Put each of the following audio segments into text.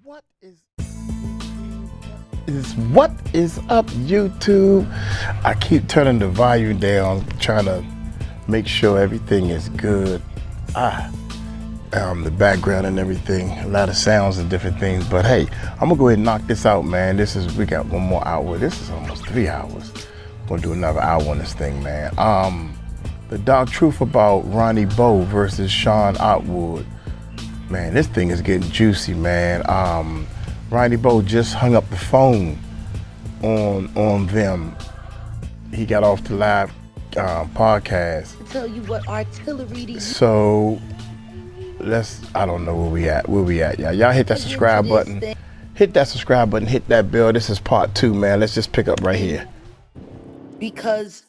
What is up, YouTube? I keep turning the volume down, trying to make sure everything is good. The background and everything, a lot of sounds and different things. But hey, I'm gonna go ahead and knock this out, man. We got one more hour. This is almost 3 hours. Gonna do another hour on this thing, man. The dark truth about Ronnie Bo versus Shaun Attwood. Man, this thing is getting juicy, man. Ronnie Bo just hung up the phone on them. He got off the live podcast. Tell you what artillery to use. So I don't know where we at, y'all. Y'all hit that subscribe button. Hit that subscribe button, hit that bell. This is part 2, man. Let's just pick up right here. Because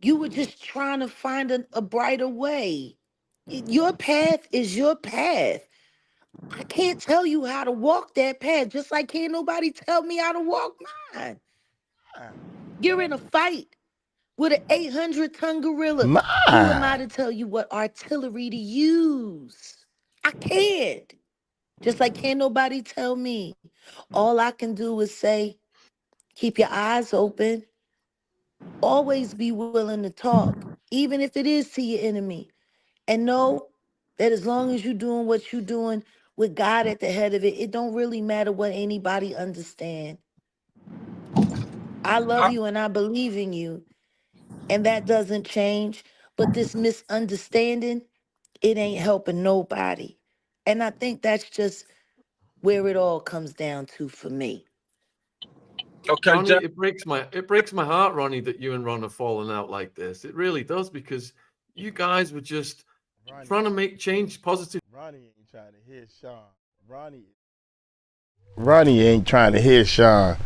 you were just trying to find a brighter way. Your path is your path. I can't tell you how to walk that path, just like can't nobody tell me how to walk mine. You're in a fight with an 800-ton gorilla. Who am I to tell you what artillery to use? I can't. Just like can't nobody tell me. All I can do is say, keep your eyes open. Always be willing to talk, even if it is to your enemy. And know that as long as you're doing what you're doing with God at the head of it, it don't really matter what anybody understand. I love you and I believe in you. And that doesn't change. But this misunderstanding, it ain't helping nobody. And I think that's just where it all comes down to for me. Okay, Ronnie, it breaks my heart, Ronnie, that you and Ron have fallen out like this. It really does, because you guys were just trying to make change positive. Ronnie ain't trying to hit Shaun. Ronnie ain't trying to hit Shaun.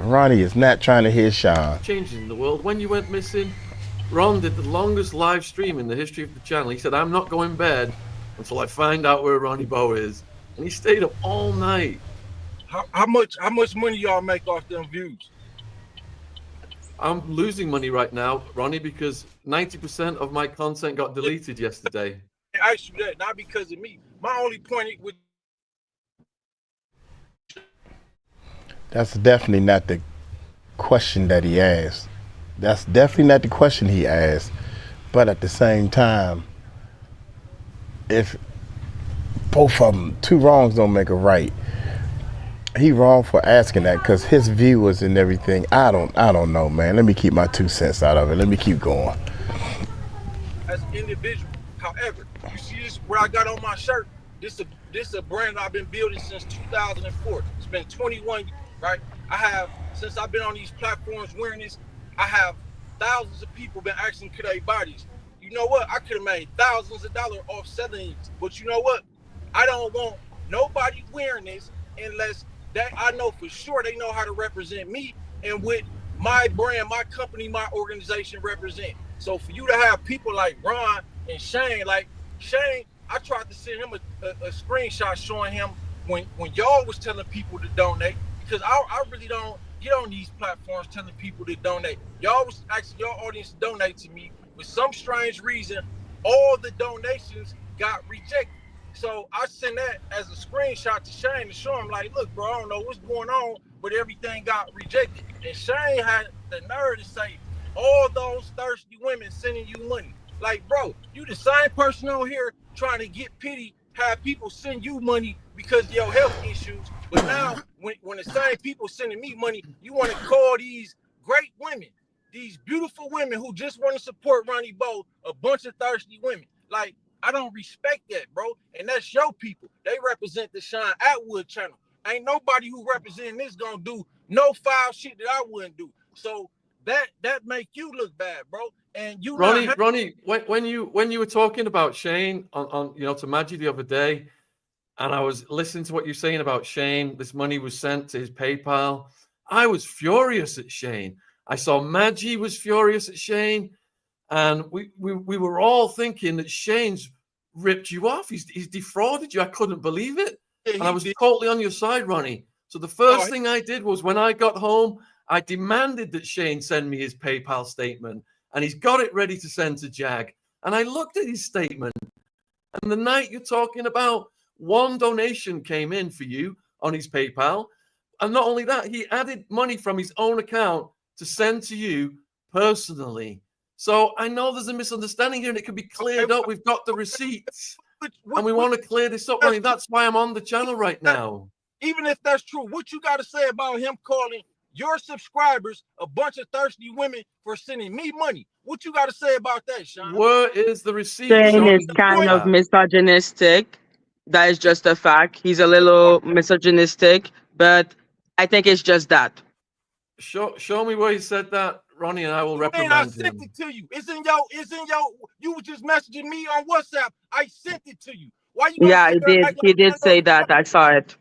Ronnie is not trying to hit Shaun. Changing the world. When you went missing, Ron did the longest live stream in the history of the channel. He said, "I'm not going to bed until I find out where Ronnie Bo is," and he stayed up all night. How much money y'all make off them views? I'm losing money right now, Ronnie, because 90% of my content got deleted yesterday. I asked you that, not because of me. My only point with that's definitely not the question that he asked. That's definitely not the question he asked. But at the same time, if both of them, 2 wrongs don't make a right. He wrong for asking that because his viewers and everything. I don't know, man. Let me keep my 2 cents out of it. Let me keep going. As an individual, however, you see this where I got on my shirt. This a brand I've been building since 2004. It's been 21 years, right? Since I've been on these platforms wearing this, I have thousands of people been asking could they buy these. You know what? I could have made thousands of dollars off selling these, but you know what? I don't want nobody wearing this unless that I know for sure they know how to represent me and what my brand, my company, my organization represent. So for you to have people like Ron and Shane, like Shane, I tried to send him a screenshot showing him when y'all was telling people to donate, because I really don't get on these platforms telling people to donate. Y'all was asking your audience to donate to me. For some strange reason, all the donations got rejected. So I sent that as a screenshot to Shane to show him, like, look, bro, I don't know what's going on, but everything got rejected. And Shane had the nerve to say, all those thirsty women sending you money. Like, bro, you the same person on here trying to get pity, have people send you money because of your health issues. But now, when the same people sending me money, you want to call these great women, these beautiful women who just want to support Ronnie Bo, a bunch of thirsty women. Like, I don't respect that, bro. And that's your people. They represent the Shaun Attwood channel. Ain't nobody who representing this gonna do no foul shit that I wouldn't do. So that make you look bad, bro. And you, Ronnie, when you were talking about Shane on to Maggie the other day, and I was listening to what you're saying about Shane, this money was sent to his PayPal. I was furious at Shane. I saw Maggie was furious at Shane. And we were all thinking that Shane's ripped you off. He's defrauded you. I couldn't believe it. And I was totally on your side, Ronnie. So the first thing I did was when I got home, I demanded that Shane send me his PayPal statement. And he's got it ready to send to Jag. And I looked at his statement. And the night you're talking about one donation came in for you on his PayPal. And not only that, he added money from his own account to send to you personally. So I know there's a misunderstanding here and it can be cleared up. We've got the receipts and we want to clear this up, Ronnie. That's why I'm on the channel right now. Even if that's true, what you got to say about him calling your subscribers a bunch of thirsty women for sending me money? What you got to say about that, Shaun? Where is the receipt? Shane is kind of misogynistic. That is just a fact. He's a little misogynistic, but I think it's just that. Show me where he said that, Ronnie, and I will reprimand I him. sent it to you. It's in your, you were just messaging me on WhatsApp. I sent it to you. Why you? Yeah, he did say that. I saw it.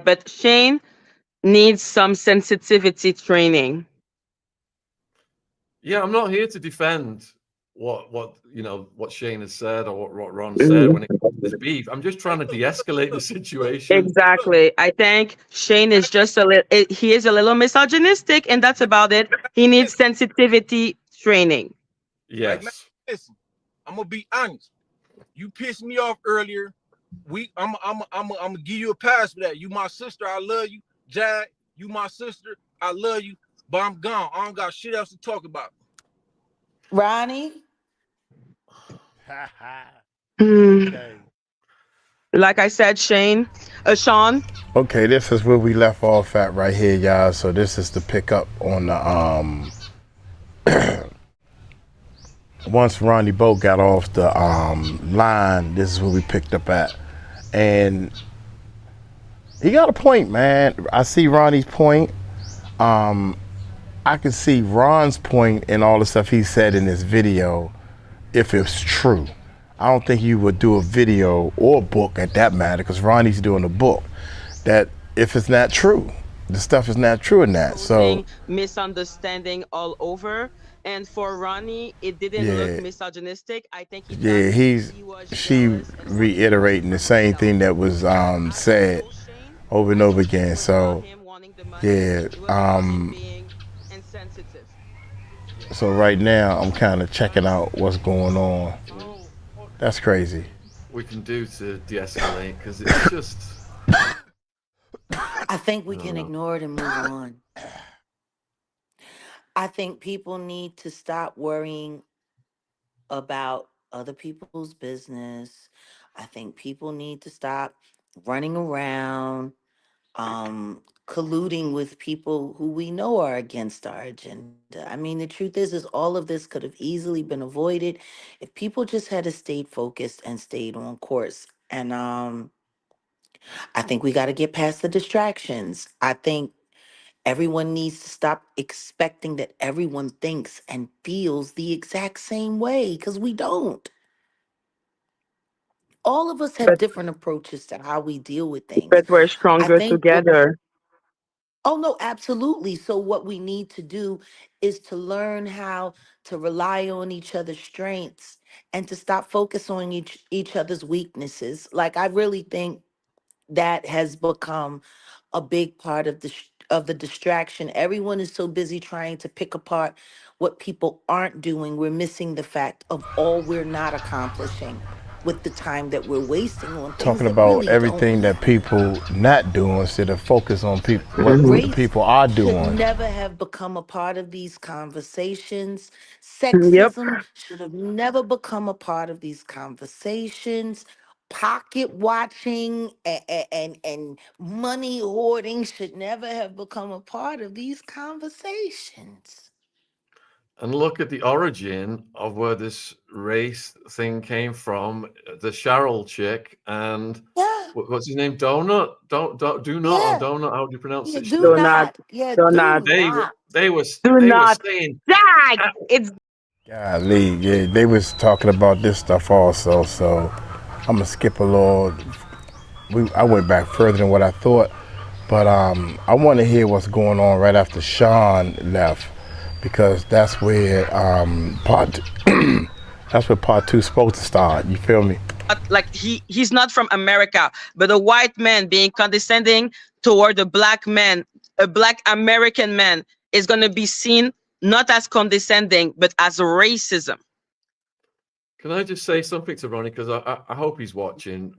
But Shane needs some sensitivity training. Yeah, I'm not here to defend what Shane has said or what Ron said when it comes to this beef. I'm just trying to de-escalate the situation. Exactly. I think Shane is just a little misogynistic, and that's about it. He needs sensitivity training. Yes. Like, listen, I'm gonna be honest. You pissed me off earlier. I'm gonna give you a pass for that. You my sister, I love you. Jag, you my sister, I love you. But I'm gone. I don't got shit else to talk about. Ronnie? Okay. Like I said, Shaun. Okay, this is where we left off at right here, y'all. So this is the pickup on the once Ronnie Bo got off the line, this is where we picked up at. And he got a point, man. I see Ronnie's point. I can see Ron's point in all the stuff he said in this video if it's true. I don't think you would do a video or a book at that matter, because Ronnie's doing a book, that if it's not true, the stuff is not true in that. So misunderstanding all over. And for Ronnie, it didn't look misogynistic. I think she reiterating the same thing that was said over and over again. So yeah, so right now I'm kind of checking out what's going on. That's crazy. We can do to de-escalate, because it's just. I think we can ignore it and move on. I think people need to stop worrying about other people's business. I think people need to stop running around, colluding with people who we know are against our agenda. I mean, the truth is all of this could have easily been avoided if people just had stayed focused and stayed on course. And I think we got to get past the distractions. I think everyone needs to stop expecting that everyone thinks and feels the exact same way, because we don't. All of us have different approaches to how we deal with things. But we're stronger together. Oh, no, absolutely. So what we need to do is to learn how to rely on each other's strengths and to stop focusing on each other's weaknesses. Like, I really think that has become a big part of the distraction. Everyone is so busy trying to pick apart what people aren't doing. We're missing the fact of all we're not accomplishing with the time that we're wasting on things talking that about really everything don't that people not doing instead of focus on people what the people are doing. Should never have become a part of these conversations. Sexism should have never become a part of these conversations. Pocket watching and money hoarding should never have become a part of these conversations. And look at the origin of where this race thing came from. The Cheryl chick and what's his name? Donut? Or Donut? How do you pronounce it? Do not. Yeah, do not. They were saying. It's. Golly, yeah, they was talking about this stuff also. So I'm gonna skip a little. I went back further than what I thought, but I want to hear what's going on right after Shaun left, because that's where part two is supposed to start. You feel me? Like he's not from America, but a white man being condescending toward a black man, a black American man, is going to be seen not as condescending, but as racism. Can I just say something to Ronnie? Because I hope he's watching.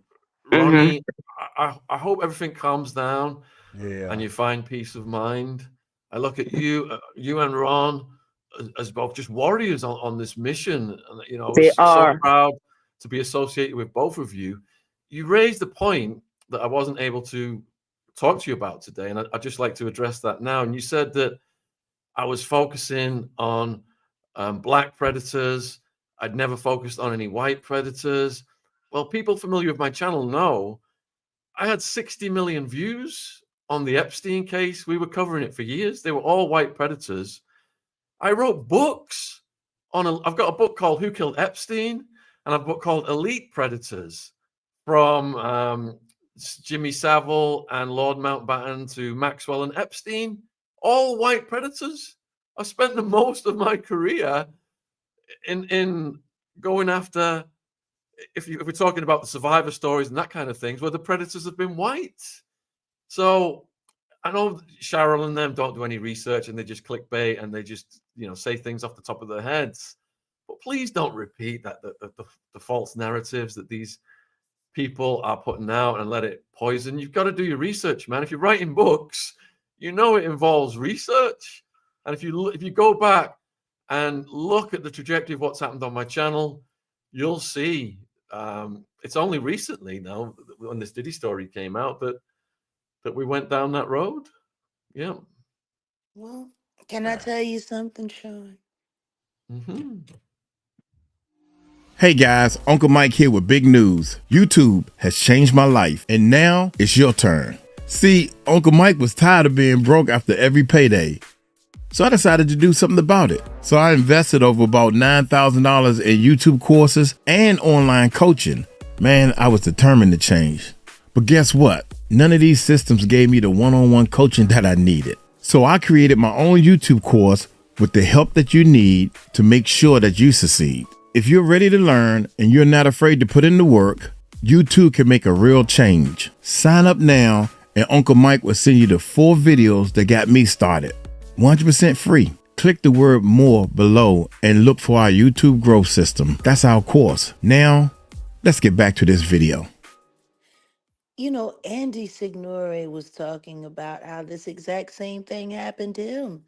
Mm-hmm. Ronnie, I hope everything calms down Yeah. and you find peace of mind. I look at you, you and Ron, as both just warriors on this mission. And, you know, I They was so are. proud to be associated with both of you. You raised a point that I wasn't able to talk to you about today, and I'd just like to address that now. And you said that I was focusing on black predators. I'd never focused on any white predators. Well, people familiar with my channel know I had 60 million views on the Epstein case. We were covering it for years. They were all white predators. I wrote books I've got a book called Who Killed Epstein, and a book called Elite Predators, from Jimmy Savile and Lord Mountbatten to Maxwell and Epstein, all white predators. I spent the most of my career in going after, if we're talking about the survivor stories and that kind of things, where the predators have been white. So I know Cheryl and them don't do any research and they just clickbait and they just, you know, say things off the top of their heads. But please don't repeat the false narratives that these people are putting out and let it poison. You've got to do your research, man. If you're writing books, you know it involves research. And if you go back and look at the trajectory of what's happened on my channel, you'll see it's only recently now, when this Diddy story came out, that we went down that road. Yeah. Well, can I tell you something, Shaun? Mm-hmm. Hey guys, Uncle Mike here with big news. YouTube has changed my life, and now it's your turn. See, Uncle Mike was tired of being broke after every payday. So I decided to do something about it. So I invested over about $9,000 in YouTube courses and online coaching. Man, I was determined to change. But guess what? None of these systems gave me the one-on-one coaching that I needed. So I created my own YouTube course with the help that you need to make sure that you succeed. If you're ready to learn and you're not afraid to put in the work, you too can make a real change. Sign up now and Uncle Mike will send you the 4 videos that got me started. 100% free. Click the word more below and look for our YouTube growth system. That's our course. Now, let's get back to this video. You know, Andy Signore was talking about how this exact same thing happened to him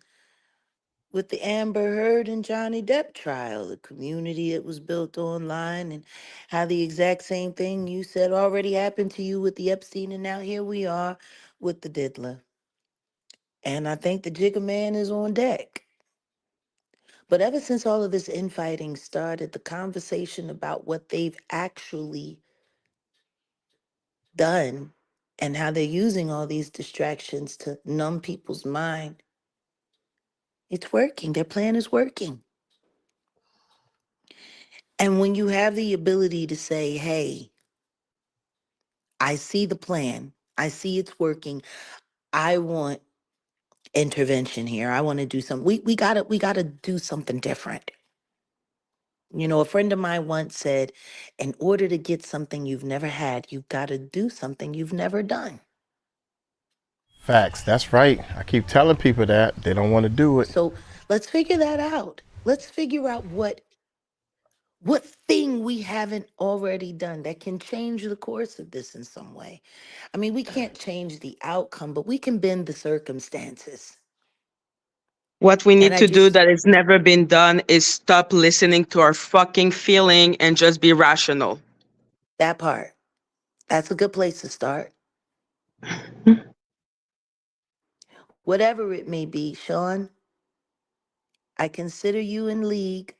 with the Amber Heard and Johnny Depp trial, the community that was built online, and how the exact same thing you said already happened to you with the Epstein, and now here we are with the Diddler. And I think the Jigga Man is on deck. But ever since all of this infighting started, the conversation about what they've actually done and how they're using all these distractions to numb people's mind, it's working. Their plan is working. And when you have the ability to say, hey, I see the plan, I see it's working, I want intervention here, I want to do something. We gotta do something different. You know, a friend of mine once said, in order to get something you've never had, you've got to do something you've never done. Facts, that's right. I keep telling people that. They don't want to do it. So let's figure that out. Let's figure out what thing we haven't already done that can change the course of this in some way. I mean, we can't change the outcome, but we can bend the circumstances. What we And need I to do just, that has never been done is stop listening to our fucking feeling and just be rational. that part, that's a good place to start. Whatever it may be, Shaun, I consider you in league.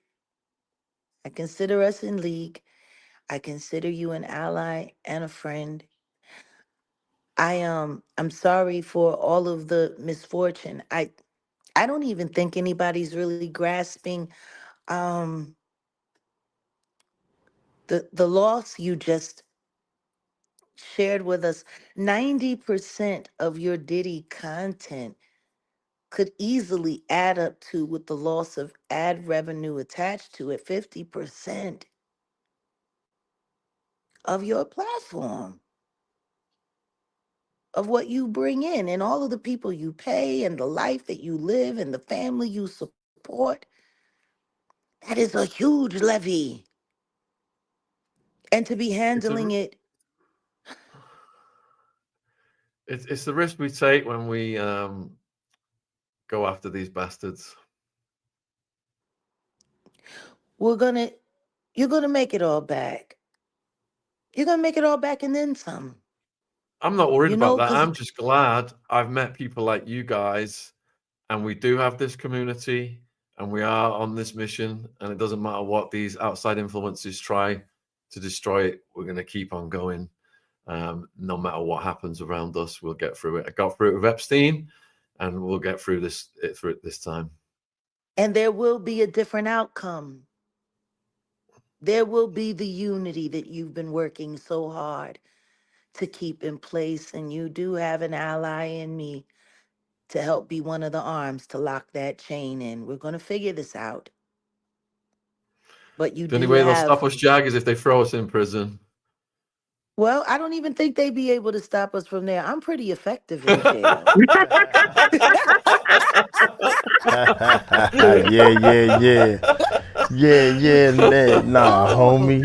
I consider us in league. I consider you an ally and a friend. I'm sorry for all of the misfortune. I don't even think anybody's really grasping um the loss you just shared with us. 90% of your Diddy content could easily add up to, with the loss of ad revenue attached to it, 50% of your platform, of what you bring in, and all of the people you pay, and the life that you live, and the family you support. That is a huge levy. And to be handling it. It's the risk we take when we go after these bastards. You're gonna make it all back. You're gonna make it all back and then some. I'm not worried You about know, that. 'cause I'm just glad I've met people like you guys, and we do have this community, and we are on this mission, and it doesn't matter what these outside influences try to destroy it. We're going to keep on going. No matter what happens around us, we'll get through it. I got through it with Epstein, and we'll get through it this time. And there will be a different outcome. There will be the unity that you've been working so hard to keep in place. And you do have an ally in me to help be one of the arms to lock that chain in. We're going to figure this out. But you The only do way they'll have... stop us, Jag, is if they throw us in prison. Well, I don't even think they'd be able to stop us from there. I'm pretty effective in jail. Yeah. Nah, homie.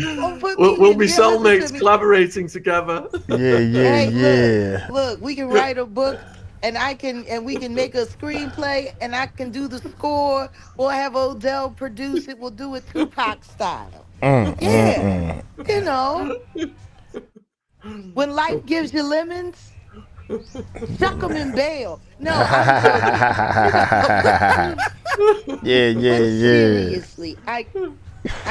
We'll be cellmates collaborating together. Yeah. Look, we can write a book and we can make a screenplay and I can do the score. We'll have Odell produce it. We'll do it Tupac style. You know. When life gives you lemons, suck them in bail. No, I'm joking. But seriously, I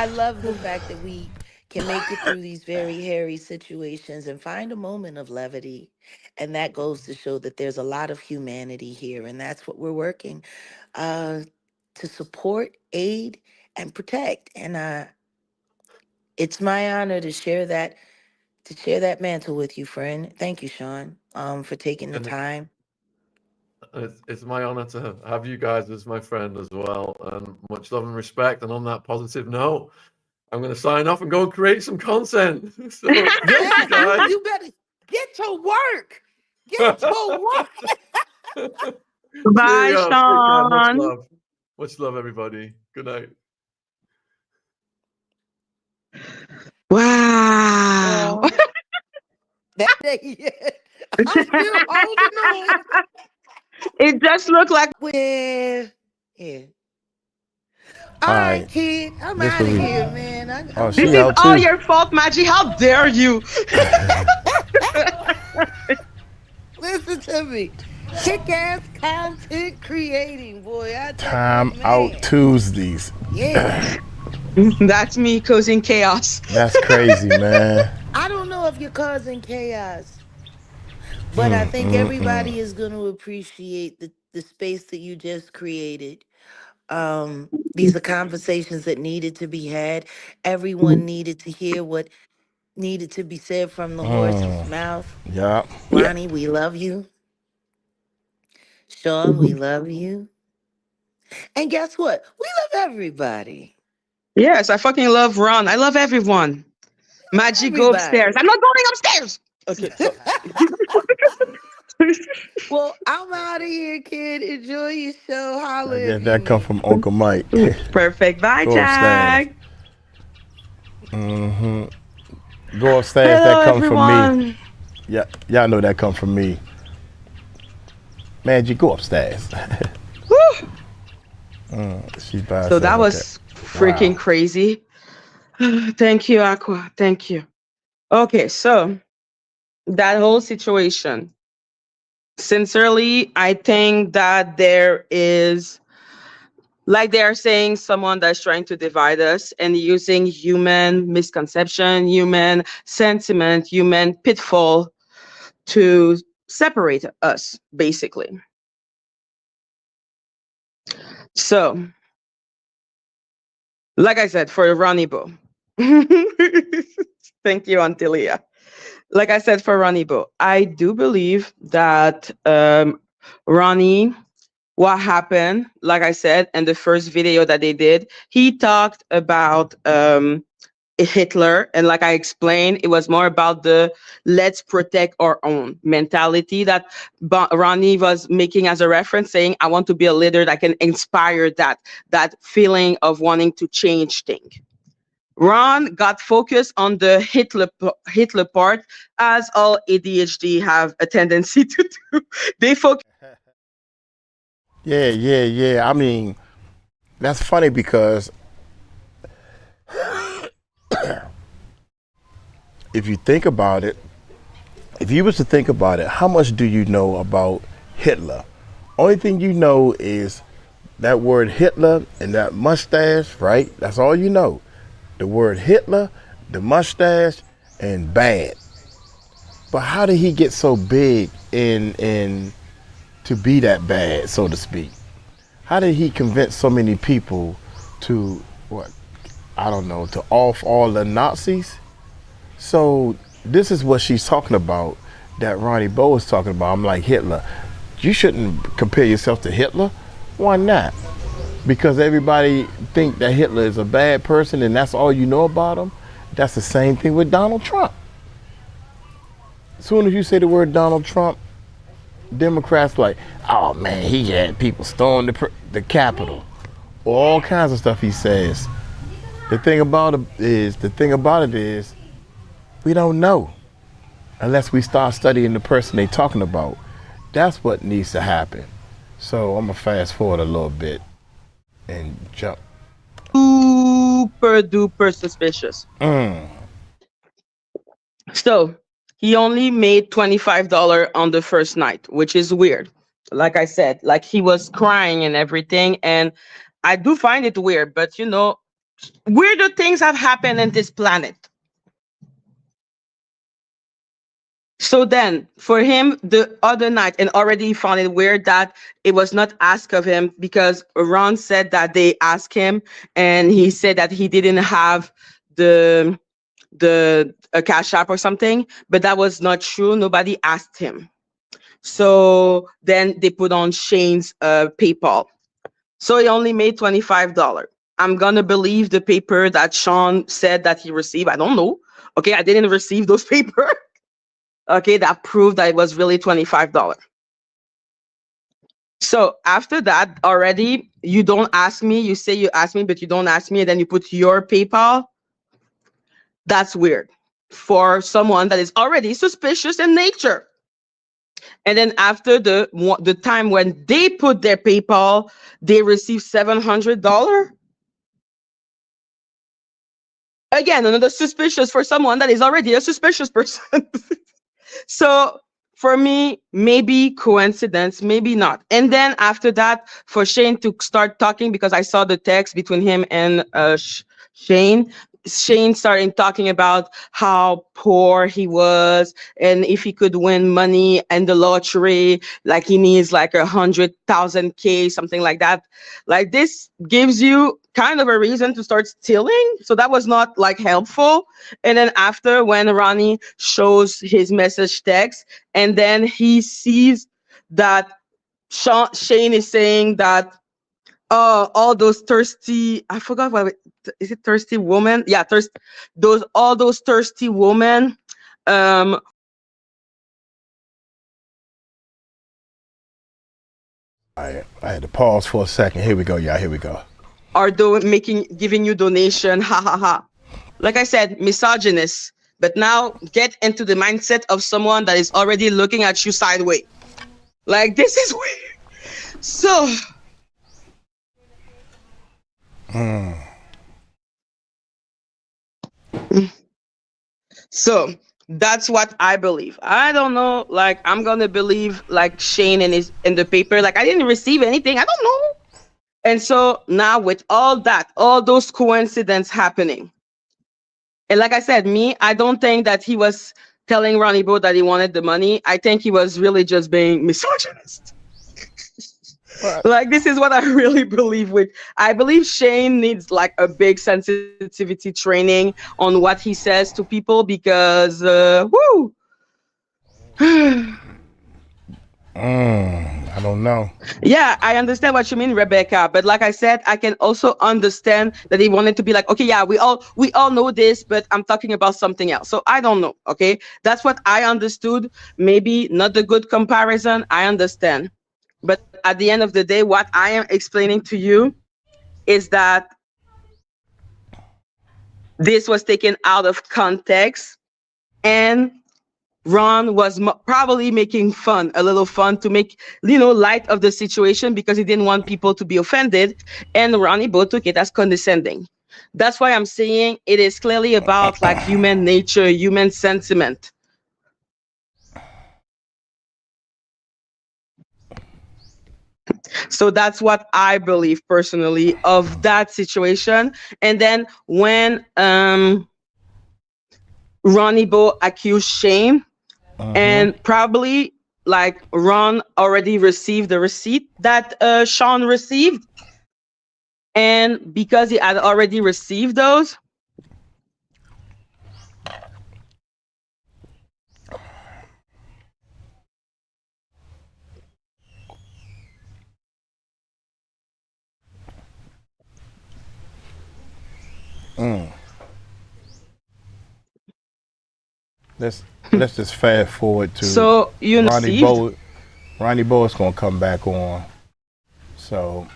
love the fact that we can make it through these very hairy situations and find a moment of levity. And that goes to show that there's a lot of humanity here. And that's what we're working to support, aid, and protect. And it's my honor to share that mantle with you, friend. Thank you, Shaun, for taking the time. It's my honor to have you guys as my friend as well, and much love and respect. And on that positive note, I'm going to sign off and go and create some content. So, yeah, you better get to work. Get to work. Bye, Shaun. Much love, everybody. Good night. Wow. That day, yeah. I'm still holding on. It just looked like yeah. All right, kid. I'm out of here, man. This is all your fault, Maggie. How dare you? Listen to me. Kick-ass content creating, boy. Time out Tuesdays. Yeah. That's me causing chaos. That's crazy, man. I don't know if you're causing chaos, but I think everybody is going to appreciate the space that you just created. These are conversations that needed to be had. Everyone needed to hear what needed to be said from the horse's mouth. Yeah. Ronnie, we love you. Shaun, we love you. And guess what? We love everybody. Yes, I fucking love Ron. I love everyone. Maggie, go upstairs. I'm not going upstairs. Okay. Well, I'm out of here, kid. Enjoy your show. Holla. I guess that come from Uncle Mike. Perfect. Bye, Jag. Go upstairs. Hello, that comes everyone. from me. Yeah, y'all know that comes from me. Maggie, go upstairs. She's by so that was freaking crazy. Thank you, Aqua. Thank you. Okay, so that whole situation. Sincerely, I think that there is, like they are saying, someone that's trying to divide us and using human misconception, human sentiment, human pitfall to separate us, basically. So, like I said, for Ronnie Bo. Thank you, Antilia. Like I said, for Ronnie Bo, I do believe that Ronnie, what happened, like I said, in the first video that they did, he talked about Hitler. And like I explained, it was more about the let's protect our own mentality that Ronnie was making as a reference, saying, I want to be a leader that can inspire that feeling of wanting to change things. Ron got focused on the Hitler part, as all ADHD have a tendency to do. They focus. Yeah. I mean, that's funny because if you think about it, if you was to think about it, how much do you know about Hitler? Only thing you know is that word Hitler and that mustache, right? That's all you know. The word Hitler, the mustache, and bad. But how did he get so big in to be that bad, so to speak? How did he convince so many people to what? I don't know, to off all the Nazis? So this is what she's talking about that Ronnie Bo is talking about. I'm like, Hitler, you shouldn't compare yourself to Hitler. Why not? Because everybody think that Hitler is a bad person and that's all you know about him. That's the same thing with Donald Trump. As soon as you say the word Donald Trump, Democrats like, oh man, he had people storm the Capitol. All kinds of stuff he says. The thing about it is, we don't know unless we start studying the person they're talking about. That's what needs to happen. So I'm gonna fast forward a little bit and jump. Super duper suspicious. So he only made $25 on the first night, which is weird. Like I said, like he was crying and everything. And I do find it weird, but you know, weirder things have happened in this planet. So then for him, the other night, and already he found it weird that it was not asked of him, because Ron said that they asked him and he said that he didn't have a Cash App or something, but that was not true. Nobody asked him. So then they put on Shane's PayPal. So he only made $25. I'm gonna believe the paper that Shaun said that he received. I don't know. Okay, I didn't receive those papers. Okay, that proved that it was really $25. So after that, already, you don't ask me. You say you ask me, but you don't ask me, and then you put your PayPal. That's weird for someone that is already suspicious in nature. And then after the time when they put their PayPal, they receive $700. Again, another suspicious for someone that is already a suspicious person. So for me, maybe coincidence, maybe not. And then after that, for Shane to start talking, because I saw the text between him and Shane started talking about how poor he was, and if he could win money and the lottery, like he needs like 100,000 something like that. Like this gives you kind of a reason to start stealing. So that was not like helpful. And then after, when Ronnie shows his message text, and then he sees that Shane is saying that all those thirsty, I forgot what is it, thirsty woman? Yeah, all those thirsty women. I had to pause for a second. Here we go, y'all. Here we go. Are giving you donation, ha ha ha. Like I said, misogynist. But now get into the mindset of someone that is already looking at you sideways. Like, this is weird. So. So that's what I believe. I don't know. Like, I'm gonna believe like Shane in the paper. Like, I didn't receive anything. I don't know. And so now with all those coincidences happening, and like I said, I don't think that he was telling Ronnie Bo that he wanted the money. I think he was really just being misogynist. Like, this is what I really believe with. I believe Shane needs like a big sensitivity training on what he says to people, because I don't know. Yeah, I understand what you mean, Rebecca. But like I said, I can also understand that he wanted to be like, okay, yeah, we all know this, but I'm talking about something else. So I don't know. Okay, that's what I understood. Maybe not a good comparison. I understand. But at the end of the day, what I am explaining to you is that this was taken out of context, and Ron was probably making a little fun to make, light of the situation because he didn't want people to be offended. And Ronnie Bo took it as condescending. That's why I'm saying it is clearly about like human nature, human sentiment. So that's what I believe personally of that situation. And then when Ronnie Bo accused Shane, and probably like Ron already received the receipt that Shaun received. And because he had already received those, let's just fast forward to so you Ronnie received. Bo. Ronnie Bo is gonna come back on. So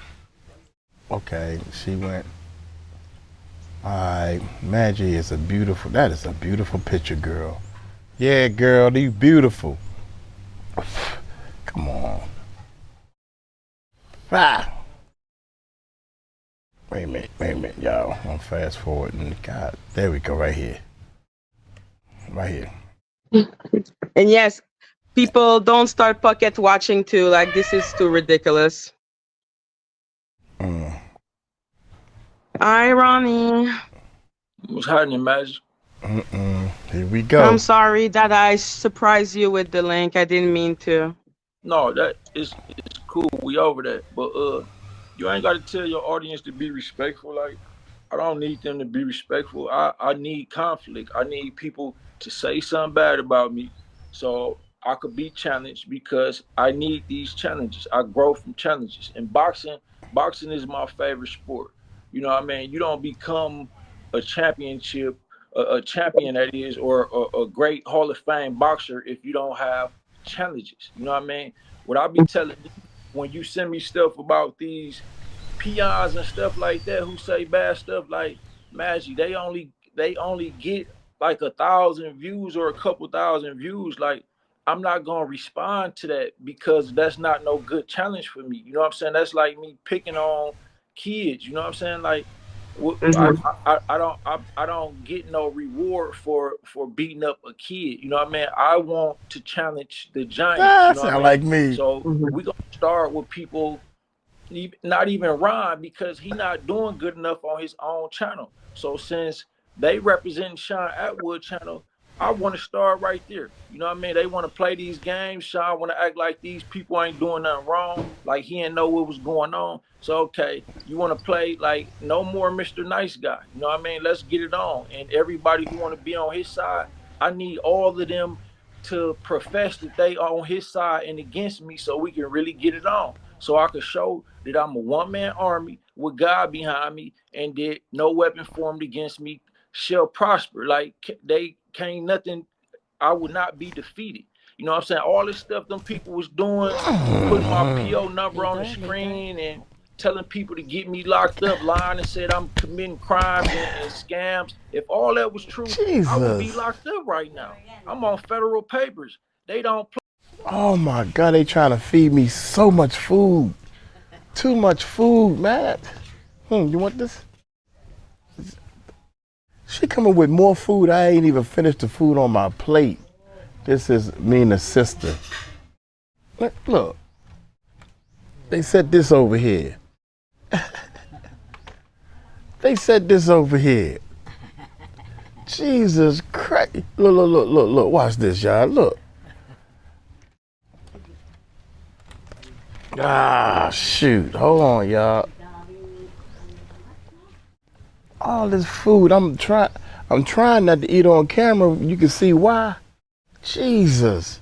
okay, she went. Alright, Maggie is that is a beautiful picture, girl. Yeah, girl, you beautiful. Come on. Ah. Wait a minute, y'all. I'm fast forwarding. God, there we go, right here. Right here. And yes, people don't start pocket watching too. Like, this is too ridiculous. Hi, Ronnie. What's happening, Magic? Here we go. I'm sorry that I surprised you with the link. I didn't mean to. No, that is it's cool. We over that. But you ain't gotta tell your audience to be respectful. Like, I don't need them to be respectful. I need conflict. I need people to say something bad about me so I could be challenged because I need these challenges. I grow from challenges. And boxing is my favorite sport. You know what I mean? You don't become a championship, a champion that is, or a great Hall of Fame boxer if you don't have challenges. You know what I mean? What I be telling you when you send me stuff about these peons and stuff like that who say bad stuff, like, Maggie, they only get like 1,000 views or a couple thousand views. Like, I'm not gonna respond to that because that's not no good challenge for me. You know what I'm saying? That's like me picking on kids. You know what I'm saying? Like, I don't get no reward for beating up a kid. You know what I mean? I want to challenge the giants. You know what I mean? Like me. So we gonna start with people, not even Ron, because he not doing good enough on his own channel. So since they represent Shaun Attwood channel, I want to start right there. You know what I mean? They want to play these games. Shaun want to act like these people ain't doing nothing wrong, like he didn't know what was going on. So okay, you want to play like no more Mr. Nice Guy. You know what I mean? Let's get it on. And everybody who want to be on his side, I need all of them to profess that they are on his side and against me so we can really get it on. So I could show that I'm a one-man army with God behind me and that no weapon formed against me shall prosper. Like, they can't nothing, I would not be defeated. You know what I'm saying? All this stuff them people was doing, putting my PO number on the screen and telling people to get me locked up, lying and said I'm committing crimes and scams. If all that was true, I would be locked up right now. I'm on federal papers. They don't play. Oh my God, they trying to feed me so much food. Too much food, man. You want this? She coming with more food. I ain't even finished the food on my plate. This is me and the sister. Look. They set this over here. They set this over here. Jesus Christ. Look. Watch this, y'all. Look. Ah, shoot. Hold on, y'all. All this food. I'm trying not to eat on camera. You can see why. Jesus.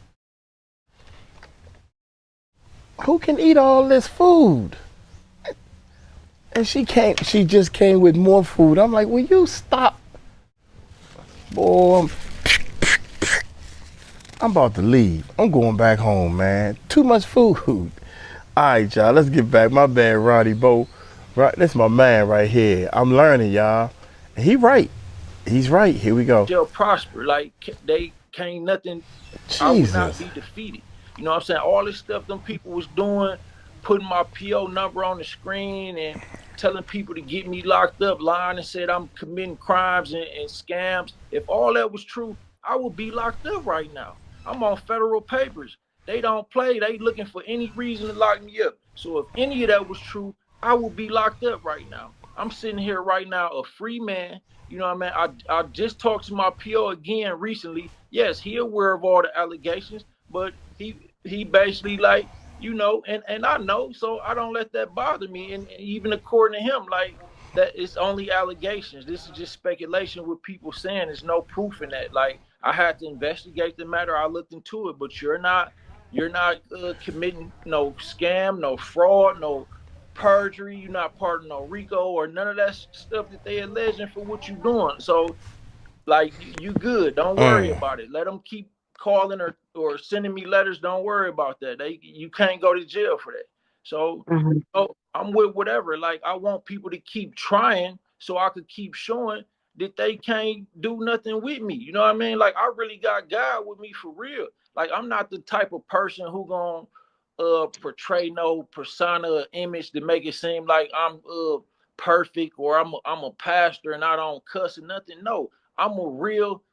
Who can eat all this food? And she just came with more food. I'm like, will you stop? Boy, I'm about to leave. I'm going back home, man. Too much food. All right, y'all, let's get back. My bad, Ronnie Bo. Right, that's my man right here. I'm learning, y'all. And he right. He's right. Here we go. Shall prosper. Like they can't nothing. I will not Jesus. be defeated. You know what I'm saying? All this stuff them people was doing, putting my PO number on the screen and telling people to get me locked up, lying and said I'm committing crimes and scams. If all that was true, I would be locked up right now. I'm on federal papers. They don't play. They looking for any reason to lock me up. So if any of that was true, I would be locked up right now. I'm sitting here right now, a free man. You know what I mean? I just talked to my PO again recently. Yes, he aware of all the allegations, but he basically like, you know, and I know, so I don't let that bother me. And even according to him, like that it's only allegations. This is just speculation with people saying there's no proof in that. Like I had to investigate the matter. I looked into it, but you're not committing no scam, no fraud, no perjury. You're not part of no RICO or none of that stuff that they alleging for what you're doing. So like you good. Don't worry about it. Let them keep calling or sending me letters. Don't worry about that. You can't go to jail for that. So, so I'm with whatever. Like I want people to keep trying so I could keep showing that they can't do nothing with me. You know what I mean? Like I really got God with me for real. Like I'm not the type of person who gonna portray no persona or image to make it seem like I'm perfect or I'm a pastor and I don't cuss or nothing. No, I'm a real.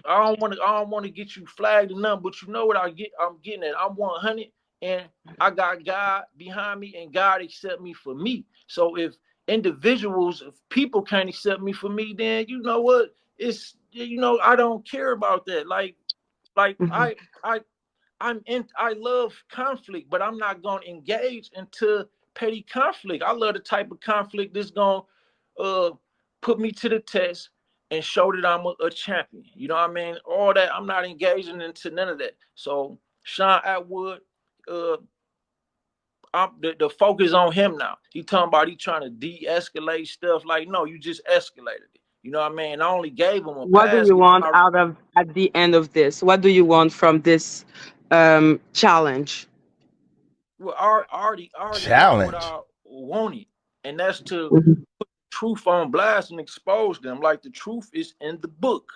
I don't want to get you flagged or nothing, but you know what I'm getting at. I'm 100, and I got God behind me, and God accept me for me. So if people can't accept me for me, then you know what? I don't care about that. Like I love conflict, but I'm not gonna engage into petty conflict. I love the type of conflict that's gonna uh put me to the test and show that I'm a champion. You know what I mean? All that I'm not engaging into none of that. So Shaun Attwood, uh, the focus on him now. He talking about he trying to de-escalate stuff. Like, no, you just escalated it. You know what I mean? I only gave him a What do pass you because want out of at the end of this? What do you want from this challenge? well, I already got what Challenge. I wanted, and that's to Mhm. put the truth on blast and expose them. Like the truth is in the book.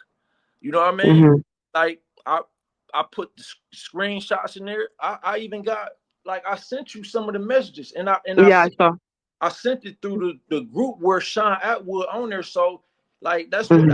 You know what I mean? Mhm. Like I put the screenshots in there. I even got like I sent you some of the messages, and Yeah, I saw. I sent it through the group where Shaun Attwood on there. So like Mhm.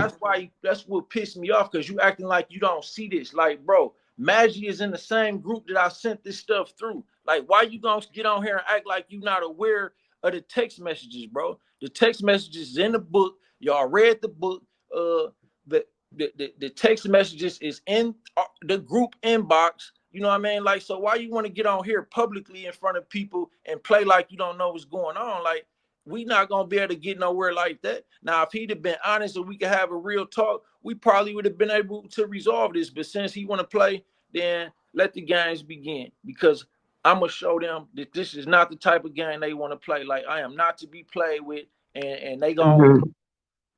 that's what pissed me off because you acting like you don't see this. Like, bro, Maggie is in the same group that I sent this stuff through. Like, why you gonna get on here and act like you not aware of the text messages, bro? The text messages is in the book. Y'all read the book. The the text messages is in the group inbox. You know what I mean? Like, so why you want to get on here publicly in front of people and play like you don't know what's going on? Like, we not gonna be able to get nowhere like that. Now, if he'd have been honest and we could have a real talk, we probably would have been able to resolve this. But since he want to play, then let the games begin. Because I'm gonna show them that this is not the type of game they want to play. Like, I am not to be played with, and they gonna Mhm.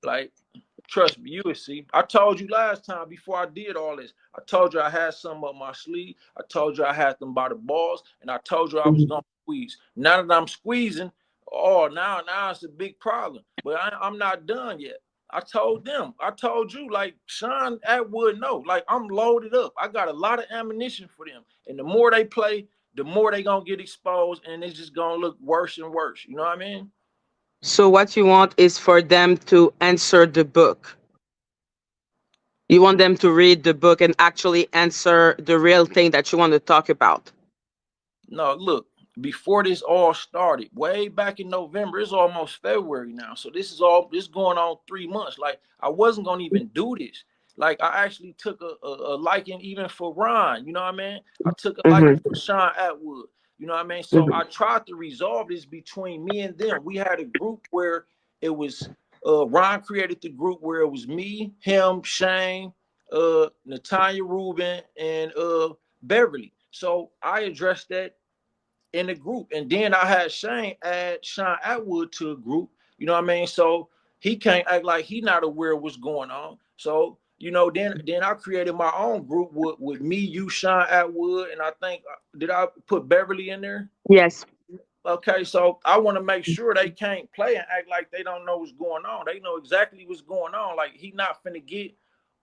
like. Trust me, you will see. I told you last time before I did all this. I told you I had some up my sleeve. I told you I had them by the balls, and I told you I was Mhm. gonna squeeze. Now that I'm squeezing, oh, now it's a big problem. But I'm not done yet. I told them. I told you, like Shaun Attwood, no, like I'm loaded up. I got a lot of ammunition for them, and the more they play, the more they gonna get exposed, and it's just gonna look worse and worse. You know what I mean? So what you want is for them to answer the book. You want them to read the book and actually answer the real thing that you want to talk about. No, look, before this all started, way back in November, it's almost February now. So this going on 3 months. Like I wasn't gonna even do this. Like I actually took a liking even for Ron, you know what I mean? I took a liking Mhm. for Shaun Attwood, you know what I mean? So I Mhm. tried to resolve this between me and them. We had a group where it was Ron created the group where it was me, him, Shane, Natanya Rubin, and Beverly. So I addressed that in the group. And then I had Shane add Shaun Attwood to a group. You know what I mean? So he can't act like he not aware of what's going on. So, then I created my own group with me, you, Shaun Attwood, and I think did I put Beverly in there? Yes. Okay, so I want to make sure they can't play and act like they don't know what's going on. They know exactly what's going on. Like, he not finna get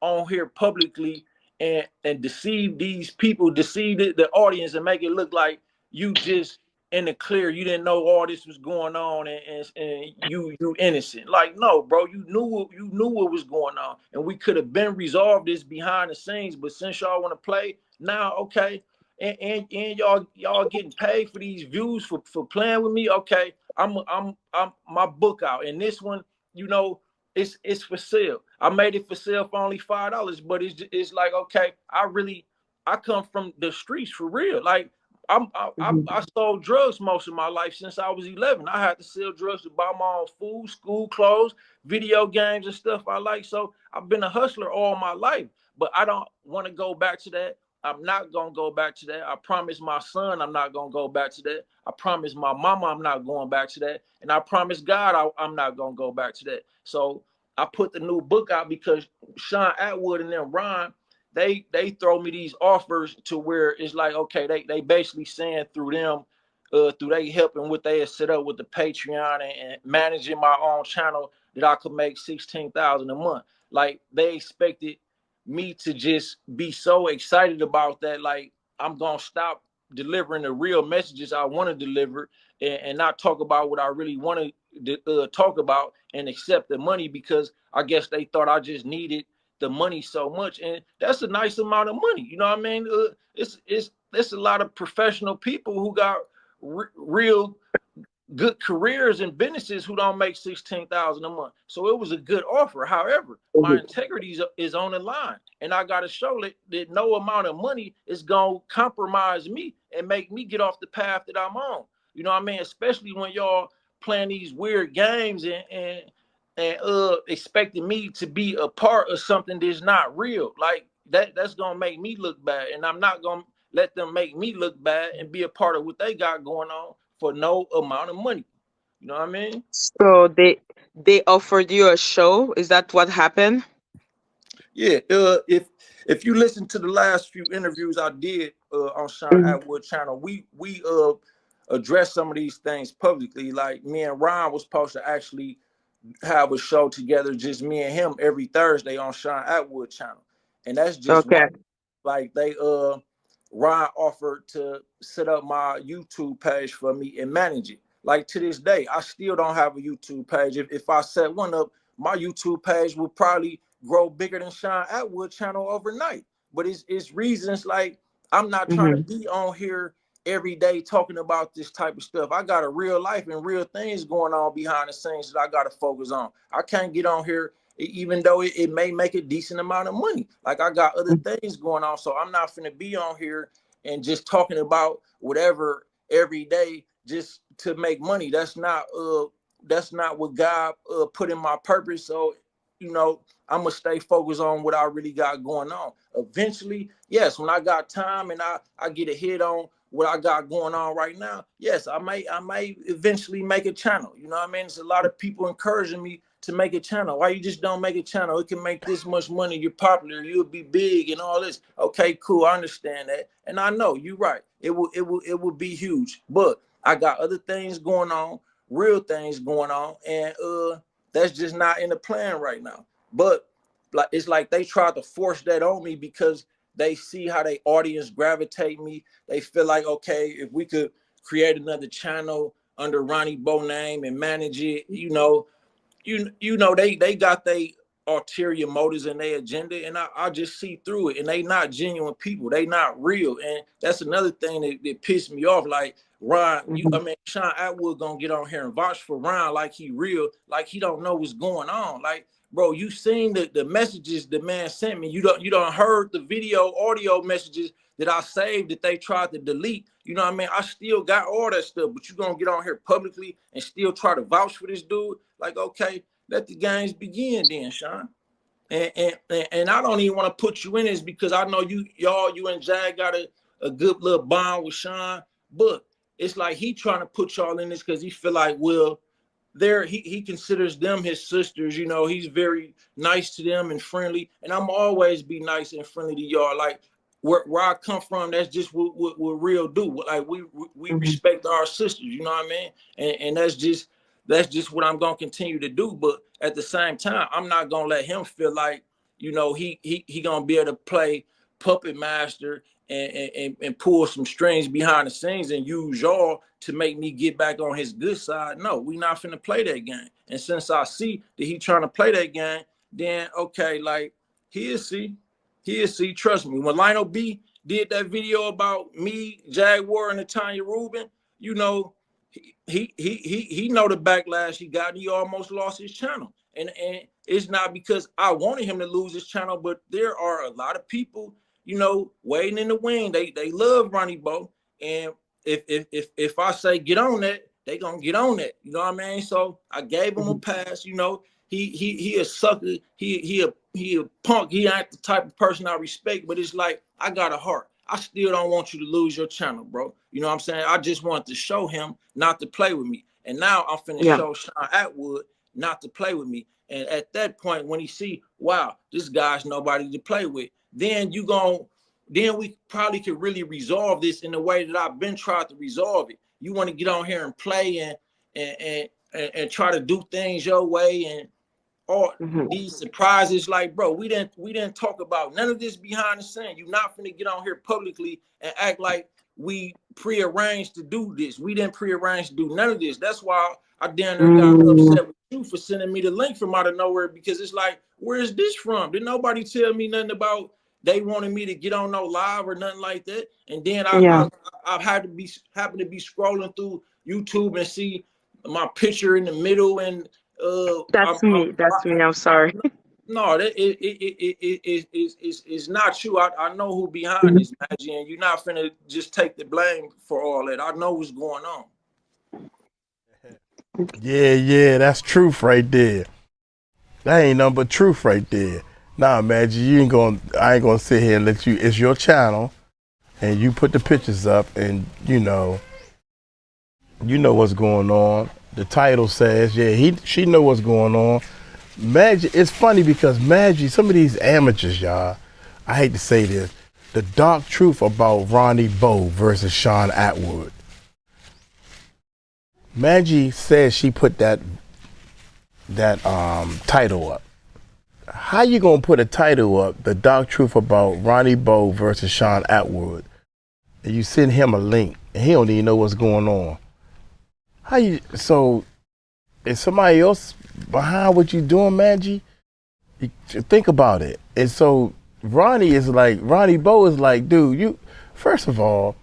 on here publicly and deceive these people, deceive the audience, and make it look like you just in the clear. You didn't know all this was going on, and you innocent. Like, no, bro, you knew what was going on, and we could have been resolved this behind the scenes. But since y'all want to play now, okay. And y'all getting paid for these views for playing with me. Okay, I'm my book out, and this one, you know, it's for sale. I made it for sale for only $5, but it's like, okay, I come from the streets for real. Like, I sold drugs most of my life since I was 11. I had to sell drugs to buy my own food, school clothes, video games, and stuff I like. So I've been a hustler all my life, but I don't want to go back to that. I'm not going to go back to that. I promise my son I'm not going to go back to that. I promise my mama I'm not going back to that. And I promise God I'm not going to go back to that. So I put the new book out because Shaun Attwood and them, Ron, they throw me these offers to where it's like, okay, they basically saying through them, through they helping what they had set up with the Patreon and managing my own channel, that I could make $16,000 a month. Like, they expected me to just be so excited about that, like I'm gonna stop delivering the real messages I want to deliver and not talk about what I really want to talk about and accept the money, because I guess they thought I just needed the money so much. And that's a nice amount of money, you know what I mean? It's a lot of professional people who got real good careers and businesses who don't make $16,000 a month. So it was a good offer. However, my integrity is on the line, and I got to show that no amount of money is going to compromise me and make me get off the path that I'm on. You know what I mean? Especially when y'all playing these weird games and expecting me to be a part of something that's not real. Like, that's going to make me look bad, and I'm not going to let them make me look bad and be a part of what they got going on for no amount of money. You know what I mean? So they offered you a show. Is that what happened? Yeah. If you listen to the last few interviews I did on Shaun Attwood channel, we addressed some of these things publicly. Like, me and Ron was supposed to actually have a show together, just me and him, every Thursday on Shaun Attwood channel, and that's just Okay. like they Ron offered to set up my YouTube page for me and manage it. Like, to this day, I still don't have a YouTube page. If I set one up, my YouTube page will probably grow bigger than Shaun Attwood channel overnight. But it's reasons like I'm not trying to be on here every day talking about this type of stuff. I got a real life and real things going on behind the scenes that I got to focus on. I can't get on here even though it may make a decent amount of money. Like, I got other things going on, so I'm not finna be on here and just talking about whatever every day just to make money. That's not what God put in my purpose. So, you know, I'm gonna stay focused on what I really got going on. Eventually, yes, when I got time and I get a hit on what I got going on right now, yes, I may eventually make a channel. You know what I mean? There's a lot of people encouraging me to make a channel. Why you just don't make a channel? It can make this much money. You're popular. You'll be big and all this. Okay, cool. I understand that, and I know you're right. It will be huge. But I got other things going on, real things going on, and that's just not in the plan right now. But like, it's like they tried to force that on me because they see how they audience gravitate me. They feel like, okay, if we could create another channel under Ronnie Bo name and manage it, you know, they got their ulterior motives and their agenda, and I just see through it. And they not genuine people. They not real. And that's another thing that pissed me off. Like, Ron, Shaun Attwood gonna get on here and vouch for Ron like he real, like he don't know what's going on. Like, bro, you seen the messages the man sent me. You don't heard the audio messages that I saved that they tried to delete. You know what I mean? I still got all that stuff, but you gonna get on here publicly and still try to vouch for this dude? Like, okay, let the games begin then, Shaun. And I don't even want to put you in this because I know you and Jag got a good little bond with Shaun, but it's like he trying to put y'all in this because he feel like, well, he considers them his sisters. You know, he's very nice to them and friendly, and I'm always be nice and friendly to y'all. Like, where I come from, that's just what real do. Like we respect our sisters, you know what I mean? And that's just what I'm gonna continue to do. But at the same time, I'm not gonna let him feel like, you know, he gonna be able to play puppet master and pull some strings behind the scenes and use y'all to make me get back on his good side. No, we not finna play that game. And since I see that he trying to play that game, then okay, like he'll see. Trust me. When Lionel B did that video about me, Jaguar, and Tanya Rubin, you know, he know the backlash he got. He almost lost his channel, and it's not because I wanted him to lose his channel, but there are a lot of people, you know, waiting in the wing. They love Ronnie Bo, and if I say get on that, they gonna get on that. You know what I mean? So I gave him a pass. You know, he a sucker. He a punk. He ain't the type of person I respect. But it's like, I got a heart. I still don't want you to lose your channel, bro. You know what I'm saying? I just want to show him not to play with me. And now I'm finna show Shaun Attwood not to play with me. And at that point, when he see, wow, this guy's nobody to play with, then we probably could really resolve this in the way that I've been trying to resolve it. You want to get on here and play and try to do things your way and all these surprises. Like, bro, we didn't talk about none of this behind the scene. You're not finna get on here publicly and act like we prearranged to do this. We didn't prearrange to do none of this. That's why I damn near got upset with you for sending me the link from out of nowhere, because it's like, where is this from? Did nobody tell me nothing about they wanted me to get on no live or nothing like that? And then I've happen to be scrolling through YouTube and see my picture in the middle, and that's me. I'm sorry. No, that it's not you. I know who behind this, Maggie, and you're not finna just take the blame for all that. I know what's going on. Yeah, that's truth right there. That ain't nothing but truth right there. Nah, Maggie, I ain't gonna sit here and let you. It's your channel, and you put the pictures up, and you know what's going on. The title says, she know what's going on. Maggie, it's funny because Maggie, some of these amateurs, y'all, I hate to say this, the dark truth about Ronnie Bo versus Shaun Attwood. Maggie says she put that title up. How you gonna put a title up, the dark truth about Ronnie Bo versus Shaun Attwood, and you send him a link and he don't even know what's going on? So is somebody else behind what you doing, Maggie? Think about it. And so Ronnie Bo is like, dude, first of all,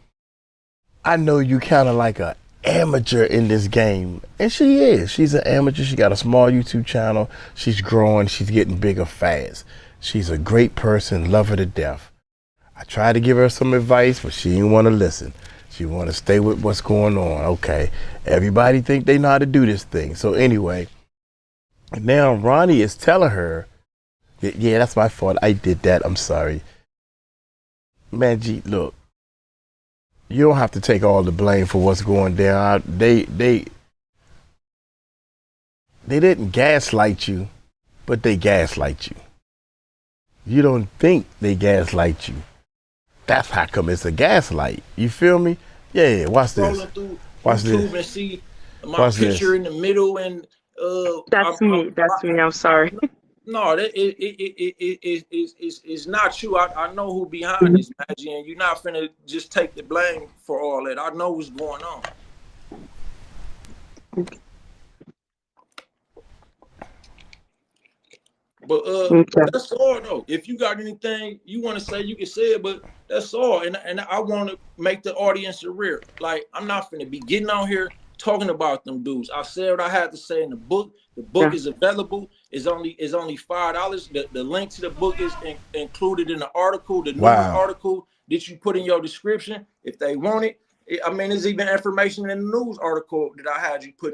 I know you kind of like a amateur in this game. And she is. She's an amateur. She got a small YouTube channel. She's growing. She's getting bigger fast. She's a great person. Love her to death. I tried to give her some advice, but she didn't want to listen. She want to stay with what's going on. Okay. Everybody think they know how to do this thing. So anyway, now Ronnie is telling her, yeah, that's my fault. I did that. I'm sorry. Maggie, look, you don't have to take all the blame for what's going down. They didn't gaslight you, but they gaslight you. You don't think they gaslight you. That's how come it's a gaslight. You feel me? Yeah, watch this. Watch this. And see my picture in the middle, and that's me. I'm sorry. No, it's not you. I know who behind this, Maggie, and you're not finna just take the blame for all that. I know what's going on. But that's all though. If you got anything you want to say, you can say it, but that's all. And I want to make the audience aware. Like, I'm not finna be getting on here talking about them dudes. I said what I had to say in the book. The book is available. It's only $5. The link to the book is included in the article, the news article that you put in your description. If they want it, I mean, there's even information in the news article that I had you put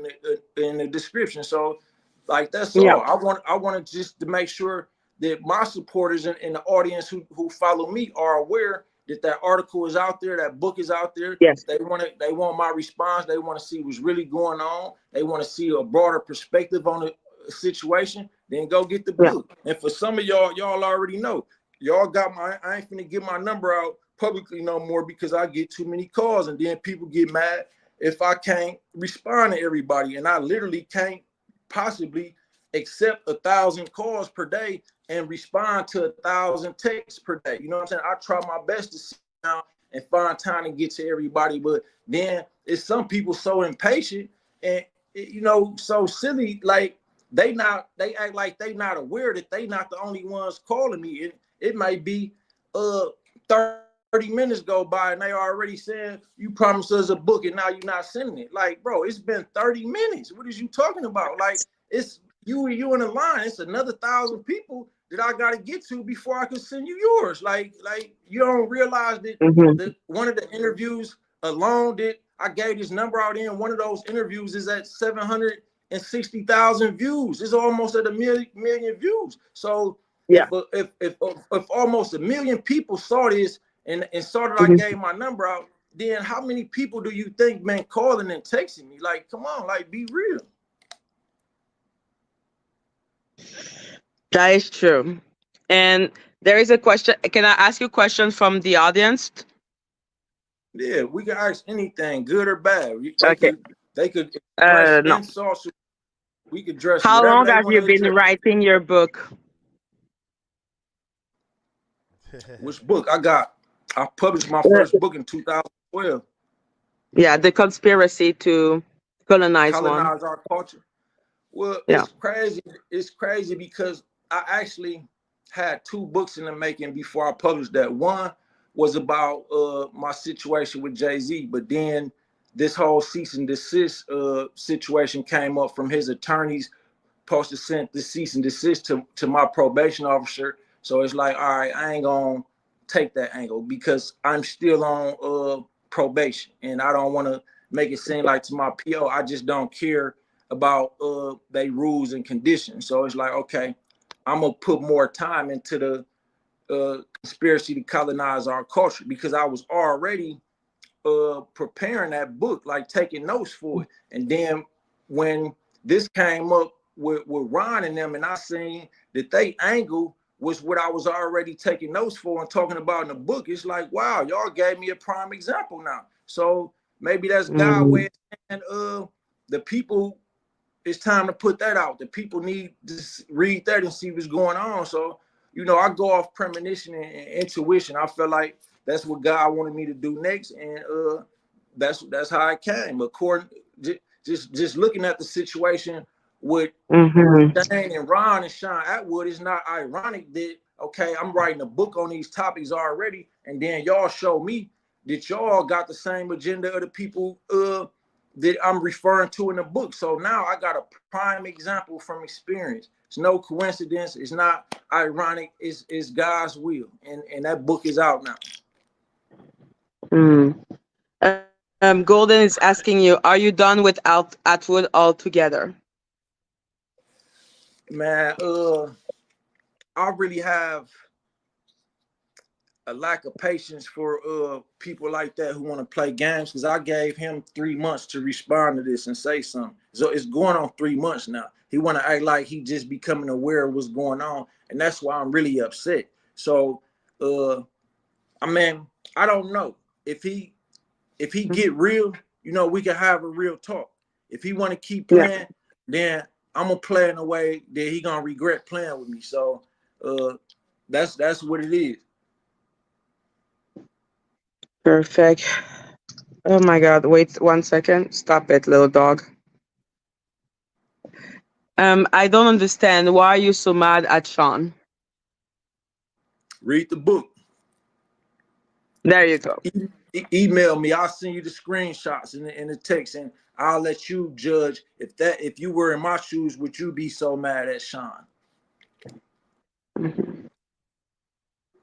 in the description. So, like, that's all. I want to just to make sure that my supporters and the audience who follow me are aware that article is out there, that book is out there. Yes. They want my response. They want to see what's really going on. They want to see a broader perspective on the situation. Then go get the book. And for some of y'all already know, y'all got my, I ain't finna give my number out publicly no more because I get too many calls, and then people get mad if I can't respond to everybody, and I literally can't possibly accept 1,000 calls per day and respond to 1,000 texts per day. You know what I'm saying? I try my best to sit down and find time to get to everybody, but then it's some people so impatient and you know so silly, like they act like they not aware that they not the only ones calling me. It might be 30 minutes go by and they already saying you promised us a book and now you're not sending it. Like, bro, it's been 30 minutes. What is you talking about? Like, it's you in the line. It's another 1,000 people that I got to get to before I can send you yours. Like you don't realize that, that one of the interviews alone that I gave this number out in, one of those interviews is at 760,000 views. It's almost at a million views. So if almost 1 million people saw this and saw that I gave my number out, then how many people do you think been calling and texting me? Like, come on, like, be real. That is true. And there is a question. Can I ask you a question from the audience? Yeah, we can ask anything, good or bad. They could No. insults. We could dress. How long have you been address. writing your book? Which book? I published my first book in 2012. Yeah, The Conspiracy to Colonize Our Culture. Well, it's crazy. It's crazy because I actually had 2 books in the making before I published that. One was about my situation with Jay-Z, but then this whole cease and desist situation came up from his attorneys supposed to send the cease and desist to my probation officer. So it's like, all right, I ain't gonna take that angle because I'm still on probation and I don't want to make it seem like to my PO I just don't care about they rules and conditions. So it's like, okay, I'm gonna put more time into the conspiracy to colonize our culture because I was already preparing that book, like taking notes for it. And then when this came up with Ron and them, and I seen that they angle was what I was already taking notes for and talking about in the book, it's like, wow, y'all gave me a prime example now. So maybe that's God way of saying the people, it's time to put that out. The people need to read that and see what's going on. So, you know, I go off premonition and intuition. I feel like that's what God wanted me to do next, and that's how it came. According, just looking at the situation with Shane and Ron and Shaun Attwood, it's not ironic that, okay, I'm writing a book on these topics already, and then y'all show me that y'all got the same agenda of the people that I'm referring to in the book. So now I got a prime example from experience. It's no coincidence. It's not ironic. It's God's will, and that book is out now. Golden is asking you, are you done with Attwood altogether? Man, I really have a lack of patience for people like that who want to play games, because I gave him 3 months to respond to this and say something. So it's going on 3 months now. He want to act like he just becoming aware of what's going on, and that's why I'm really upset. So I mean, I don't know if he get real, you know, we can have a real talk. If he want to keep playing, then I'm gonna play in a way that he gonna regret playing with me. So that's what it is. Perfect. Oh my God! Wait 1 second. Stop it, little dog. I don't understand. Why are you so mad at Shaun? Read the book. There you go. Email me. I'll send you the screenshots in the text, and I'll let you judge if you were in my shoes, would you be so mad at Shaun?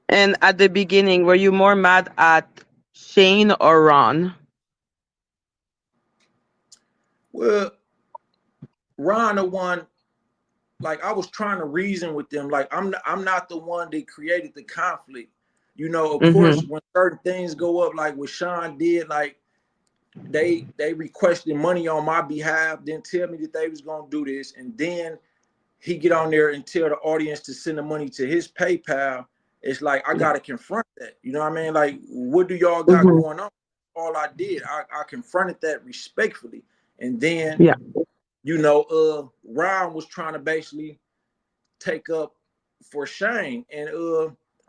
And at the beginning, were you more mad at Shane or Ron? Well, Ron, the one, like, I was trying to reason with them. Like, I'm not the one that created the conflict. You know, of course, when certain things go up, like what Shaun did, like they requested money on my behalf, didn't tell me that they was gonna do this, and then he get on there and tell the audience to send the money to his PayPal, it's like I gotta confront that. You know what I mean? Like, what do y'all got going on? All I did, I confronted that respectfully, and then Ron was trying to basically take up for Shane, and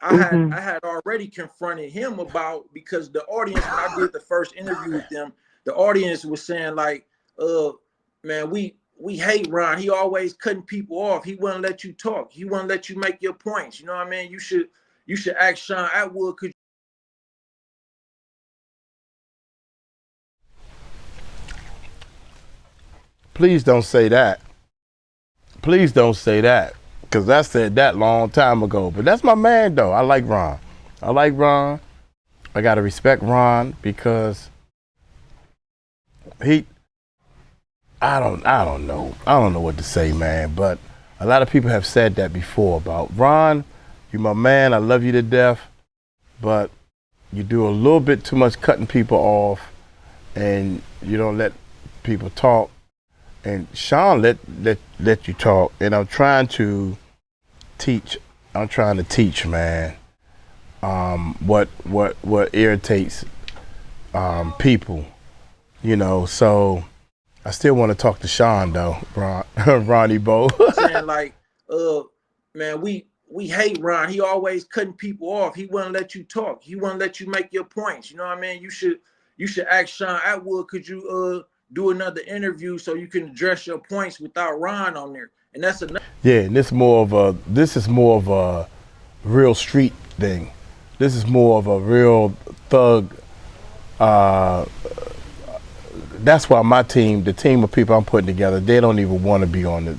I had already confronted him about, because the audience, when I did the first interview with them, the audience was saying like, man, we hate Ron. He always cutting people off. He wouldn't let you talk. He wouldn't let you make your points. You know what I mean? You should ask Shaun Attwood. Could Please don't say that. Please don't say that, because I said that long time ago. But that's my man, though. I like Ron. I gotta respect Ron because I don't know. I don't know what to say, man. But a lot of people have said that before about Ron. You my man. I love you to death, but you do a little bit too much cutting people off, and you don't let people talk. And Shaun let you talk, and I'm trying to teach, man. What irritates people, so I still want to talk to Shaun though, Ronnie Bo. saying like, man, we hate Ron. He always cutting people off. He wouldn't let you talk. He wouldn't let you make your points. You know what I mean? You should ask Shaun Attwood, could you do another interview so you can address your points without Ron on there? And that's another. Yeah, and this is more of a real street thing. This is more of a real thug. That's why my team, the team of people I'm putting together, they don't even want to be on it.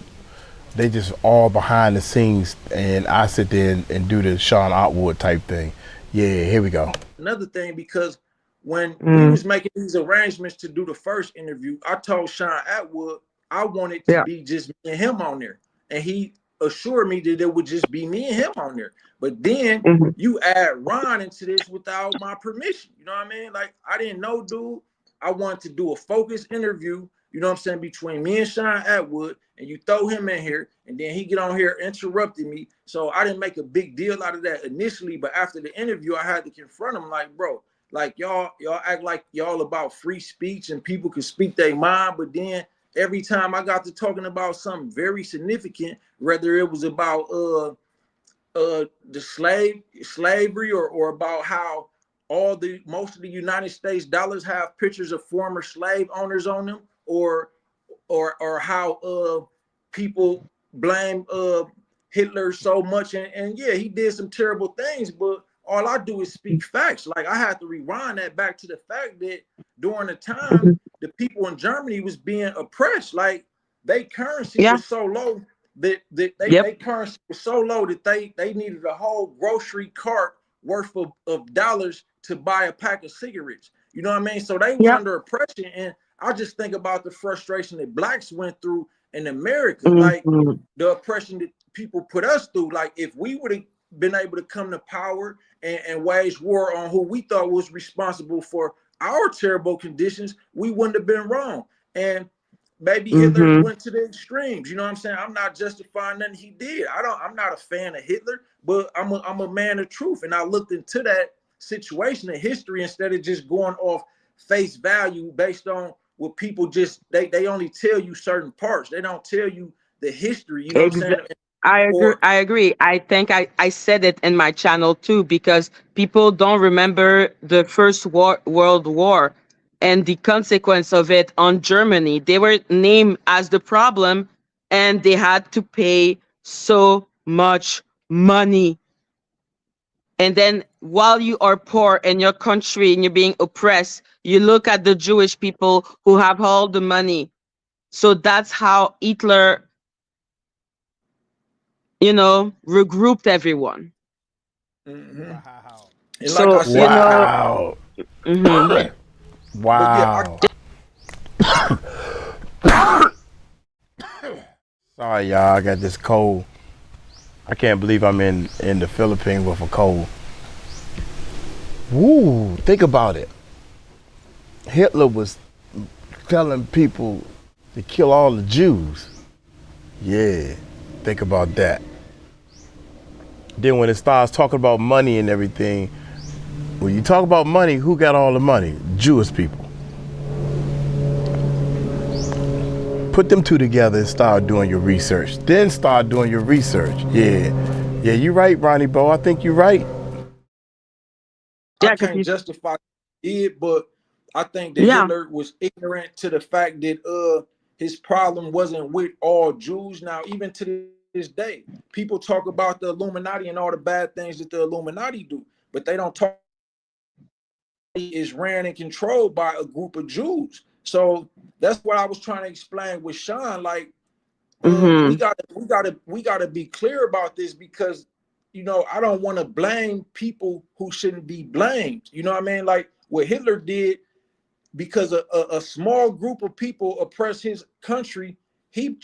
They just all behind the scenes, and I sit there and do the Shaun Attwood type thing. Yeah, here we go. Another thing, because when we was making these arrangements to do the first interview, I told Shaun Attwood I wanted to be just me and him on there, and he assured me that it would just be me and him on there. But then you add Ron into this without my permission. You know what I mean? Like, I didn't know, dude. I wanted to do a focused interview, you know what I'm saying, between me and Shaun Attwood, and you throw him in here, and then he get on here interrupting me. So I didn't make a big deal out of that initially, but after the interview, I had to confront him like, bro, like y'all act like y'all about free speech and people can speak their mind, but then every time I got to talking about something very significant, whether it was about the slavery or about how most of the United States dollars have pictures of former slave owners on them, or how people blame Hitler so much, and yeah, he did some terrible things, but all I do is speak facts. Like, I had to rewind that back to the fact that during the time the people in Germany was being oppressed, like their currency was so low that they currency was so low that they needed a whole grocery cart worth of dollars to buy a pack of cigarettes. You know what I mean? So they was under oppression, and I just think about the frustration that blacks went through in America, like the oppression that people put us through. Like, if we would have been able to come to power and wage war on who we thought was responsible for our terrible conditions, we wouldn't have been wrong. And maybe Hitler went to the extremes. You know what I'm saying? I'm not justifying nothing he did. I'm not a fan of Hitler, but I'm a man of truth. And I looked into that situation in history instead of just going off face value based on what people just, they only tell you certain parts. They don't tell you the history. You know what I'm saying? I agree. I think I said it in my channel too, because people don't remember the First World War and the consequence of it on Germany. They were named as the problem, and they had to pay so much money. And then while you are poor in your country and you're being oppressed, you look at the Jewish people who have all the money. So that's how Hitler, regrouped everyone. Wow. And like I said, wow. Wow. Sorry, y'all. I got this cold. I can't believe I'm in the Philippines with a cold. Woo! Think about it. Hitler was telling people to kill all the Jews. Yeah, think about that. Then when it starts talking about money and everything, when you talk about money, who got all the money? Jewish people. Put them two together and start doing your research. Then start doing your research. Yeah, you're right, Ronnie Bo. I think you're right. I can't justify it, but I think that Hitler was ignorant to the fact that his problem wasn't with all Jews. Now, even to this day, people talk about the Illuminati and all the bad things that the Illuminati do, but they don't talk is ran and controlled by a group of Jews. So that's what I was trying to explain with Shaun. Like, we gotta be clear about this, because I don't want to blame people who shouldn't be blamed. You know what I mean? Like what Hitler did, because a small group of people oppressed his country. He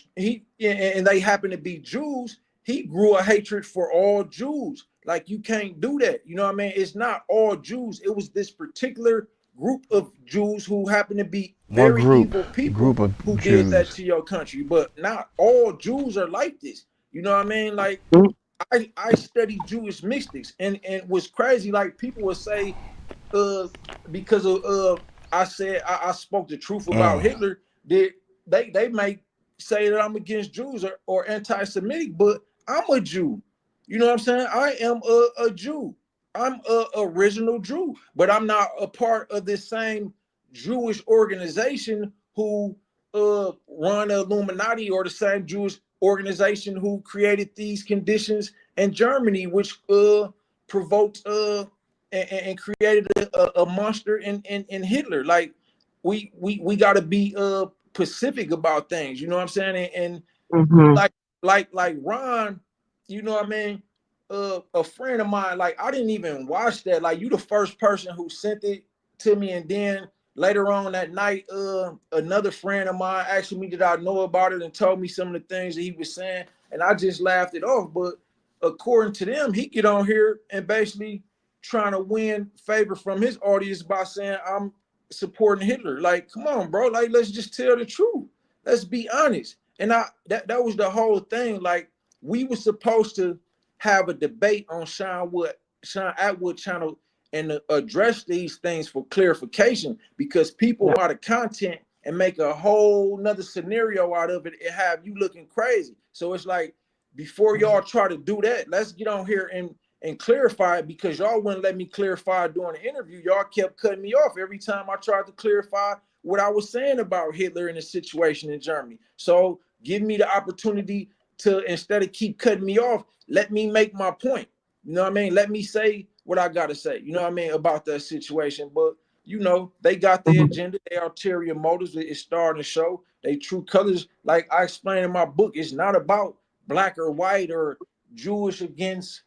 and they happen to be Jews. He grew a hatred for all Jews. Like, you can't do that. You know what I mean? It's not all Jews. It was this particular group of Jews who happen to be very evil people who did that to your country. But not all Jews are like this. You know what I mean? Like, I study Jewish mystics, and what's crazy, like, people would say, because of I said I spoke the truth about Hitler, that they may say that I'm against Jews or anti-Semitic, but I'm a Jew. You know what I'm saying? I am a Jew. I'm a original Jew, but I'm not a part of this same Jewish organization who run the Illuminati, or the same Jewish organization who created these conditions in Germany, which provoked and created a monster in Hitler. Like, we got to be specific about things. You know what I'm saying? And like Ron, you know what I mean? A friend of mine, like, I didn't even watch that. Like, you the first person who sent it to me, and then later on that night, another friend of mine asked me did I know about it, and told me some of the things that he was saying, and I just laughed it off. But according to them, he get on here and basically trying to win favor from his audience by saying I'm supporting Hitler. Like, come on, bro. Like, let's just tell the truth. Let's be honest. And that was the whole thing. Like, we were supposed to have a debate on Shaun Attwood channel and address these things for clarification, because people out of content and make a whole nother scenario out of it and have you looking crazy. So it's like, before y'all try to do that, let's get on here and clarify it, because y'all wouldn't let me clarify during the interview. Y'all kept cutting me off every time I tried to clarify what I was saying about Hitler and the situation in Germany. So give me the opportunity to, instead of keep cutting me off, let me make my point. You know what I mean? Let me say what I gotta say, you know what I mean, about that situation. But they got their agenda, their ulterior motives. It's starting to show they true colors. Like I explained in my book, it's not about black or white or Jewish against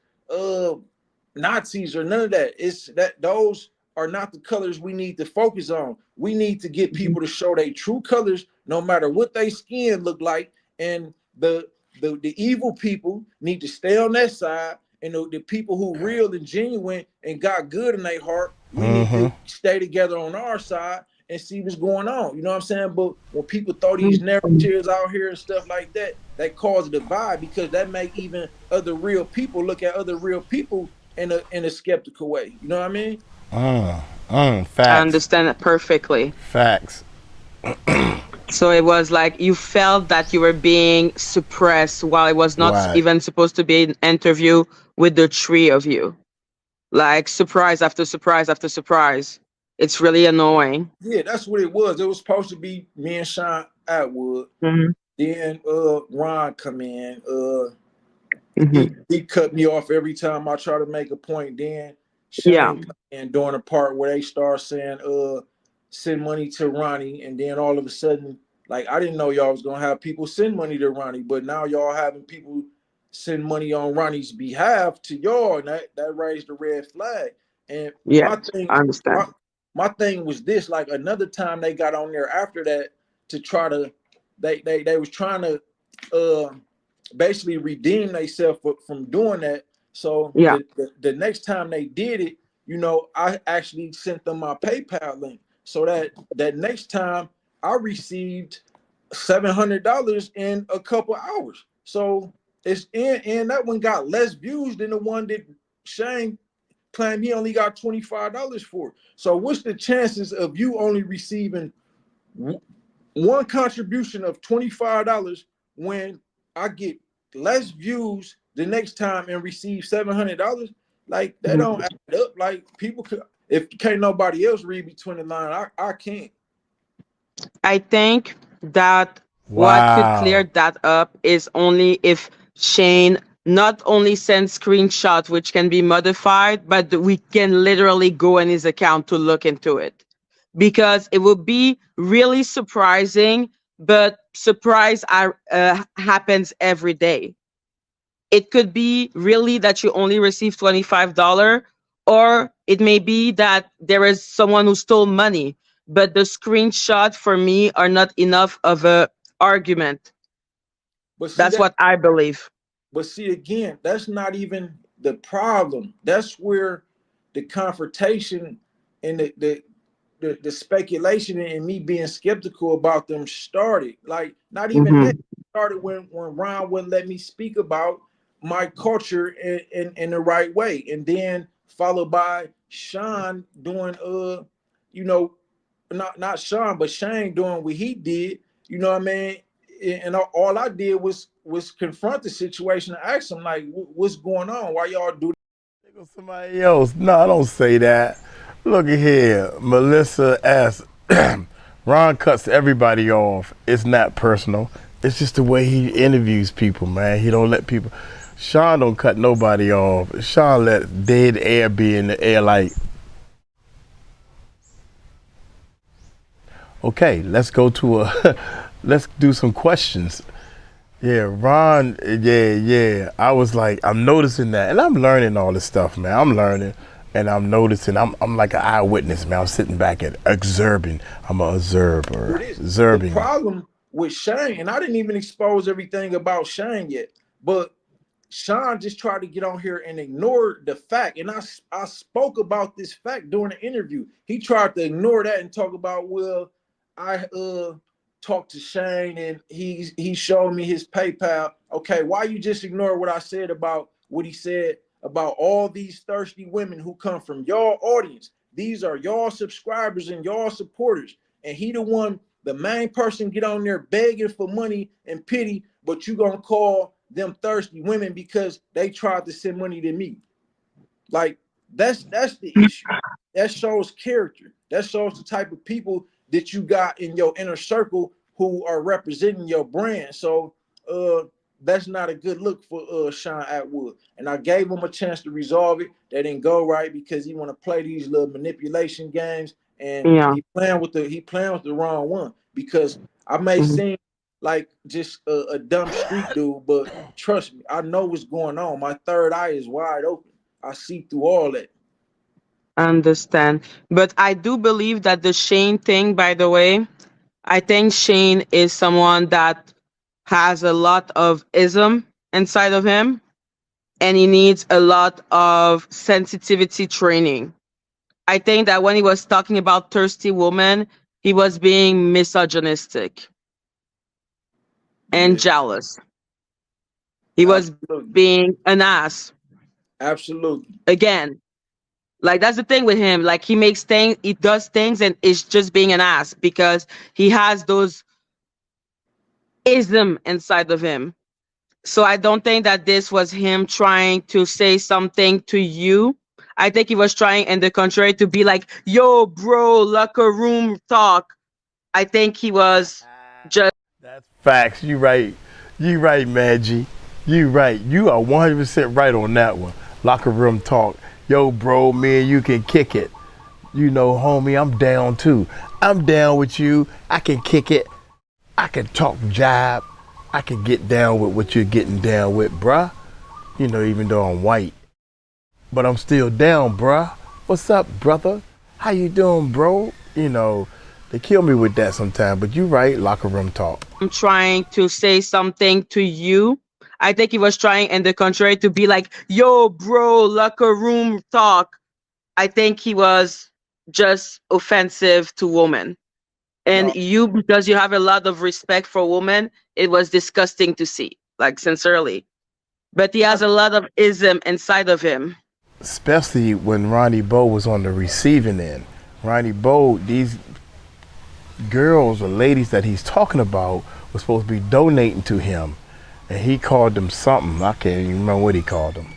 Nazis or none of that. It's that those are not the colors we need to focus on. We need to get people to show their true colors, no matter what their skin look like. And the evil people need to stay on that side, and the people who real and genuine and got good in their heart, we need to stay together on our side and see what's going on. You know what I'm saying? But when people throw these narratives out here and stuff like that, that cause a divide, because that make even other real people look at other real people in a skeptical way. You know what I mean? Facts. I understand it perfectly. Facts. So it was like you felt that you were being suppressed, while it was not even supposed to be an interview with the three of you. Like, surprise after surprise after surprise. It's really annoying. Yeah, that's what it was. It was supposed to be me and Shaun Attwood. Then Ron come in. He cut me off every time I try to make a point. Then Shane come in during the part where they start saying send money to Ronnie, and then all of a sudden, like, I didn't know y'all was gonna have people send money to Ronnie, but now y'all having people send money on Ronnie's behalf to y'all, and that raised the red flag. And my thing, I understand. My thing was this: like, another time they got on there after that to try to, they was trying to basically redeem themselves from doing that. So the next time they did it, I actually sent them my PayPal link. So that next time I received $700 in a couple hours. So It's and that one got less views than the one that Shane claimed he only got $25 for. So what's the chances of you only receiving one contribution of $25 when I get less views the next time and receive $700? Like that don't add up. Like people could, if can't nobody else read between the lines, I can't. I think that what could clear Wow. that up is only if Shane not only sends screenshots which can be modified, but we can literally go in his account to look into it. Because it would be really surprising, but surprise happens every day. It could be really that you only receive $25, or it may be that there is someone who stole money, but the screenshot for me are not enough of a argument. But see That's that, what I believe. but see again, that's not even the problem. That's where the confrontation and the speculation and me being skeptical about them started. Like not even that started when Ron wouldn't let me speak about my culture in the right way, and then followed by Shaun doing you know, not Shaun but Shane doing what he did. You know what I mean? And all I did was confront the situation and ask him like, what's going on? Why y'all do Somebody else. No, don't say that. Look at here. Melissa asks, Ron cuts everybody off. It's not personal. It's just the way he interviews people, man. He don't let people. Shaun don't cut nobody off. Shaun let dead air be in the air like, okay, let's go to a, let's do some questions. Yeah, Ron, yeah. I was like, I'm noticing that. And I'm learning all this stuff, man. I'm learning and I'm noticing. I'm like an eyewitness, man. I'm sitting back and observing. I'm an observer. it is? The Observing. problem with Shane, and I didn't even expose everything about Shane yet, but Shaun just tried to get on here and ignore the fact. And I spoke about this fact during the interview. He tried to ignore that and talk about, well, I talked to Shane and he showed me his PayPal. Okay, why you just ignore what I said about what he said about all these thirsty women who come from y'all audience? These are y'all subscribers and y'all supporters. And he the main person get on there begging for money and pity, but you gonna call them thirsty women because they tried to send money to me. Like that's the issue. That shows character. That shows the type of people that you got in your inner circle who are representing your brand. So that's not a good look for Shaun Attwood. And I gave him a chance to resolve it. That didn't go right because he want to play these little manipulation games, and he playing with the wrong one. Because I may seem like just a dumb street dude, but trust me, I know what's going on. My third eye is wide open. I see through all that. Understand. But I do believe that the Shane thing, by the way, I think Shane is someone that has a lot of ism inside of him, and he needs a lot of sensitivity training. I think that when he was talking about thirsty women, he was being misogynistic and jealous. He was being an ass. Absolutely. Again, like that's the thing with him. Like he does things and it's just being an ass because he has those ism inside of him. So I don't think that this was him trying to say something to you. I think he was trying, in the contrary, to be like, yo, bro, locker room talk. I think he was just... That's facts. You right. You right, Maggie. You right. You are 100% right on that one. Locker room talk. Yo, bro, me and you can kick it. You know, homie, I'm down too. I'm down with you. I can kick it. I can talk jive. I can get down with what you're getting down with, bruh. You know, even though I'm white. But I'm still down, bruh. What's up, brother? How you doing, bro? You know, they kill me with that sometimes, but you right, locker room talk. I'm trying to say something to you. I think he was trying, in the contrary, to be like, yo, bro, locker room talk. I think he was just offensive to women. And you, because you have a lot of respect for women, it was disgusting to see, like, sincerely. But he has a lot of ism inside of him. Especially when Ronnie Bo was on the receiving end. Ronnie Bo, these girls or ladies that he's talking about were supposed to be donating to him, and he called them something. I can't even remember what he called them.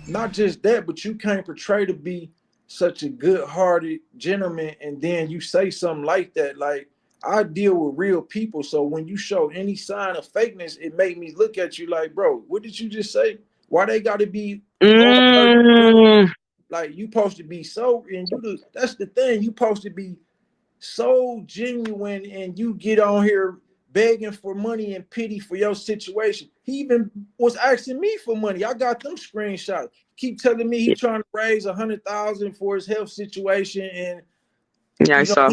Not just that, but you can't portray to be such a good-hearted gentleman, and then you say something like that. Like, I deal with real people, so when you show any sign of fakeness, it made me look at you like, bro, what did you just say? Why they got to be all Mm. like you supposed to be so? And that's the thing, you supposed to be so genuine, and you get on here begging for money and pity for your situation. He even was asking me for money. I got them screenshots. Keep telling me he trying to raise 100,000 for his health situation, and Yeah, I saw.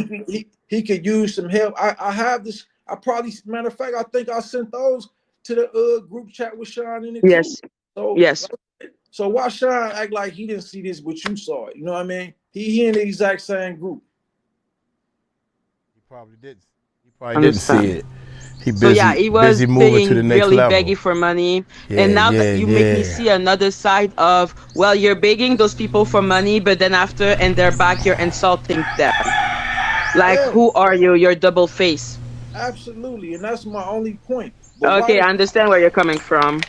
he could use some help. I have this. I probably, matter of fact, I think I sent those to the group chat with Shaun in it Yes. too. So Yes. so why Shaun act like he didn't see this, but you saw it? You know what I mean? He in the exact same group. He probably did. He probably didn't see it. So yeah, he was busy moving being to the next really level. begging for money. Yeah, And now yeah, that you make me yeah. see another side of, well, you're begging those people for money, but then after and they're back, you're insulting them. Like, Yeah. who are you? You're double face. Absolutely, and that's my only point. But Okay, I understand where you're coming from.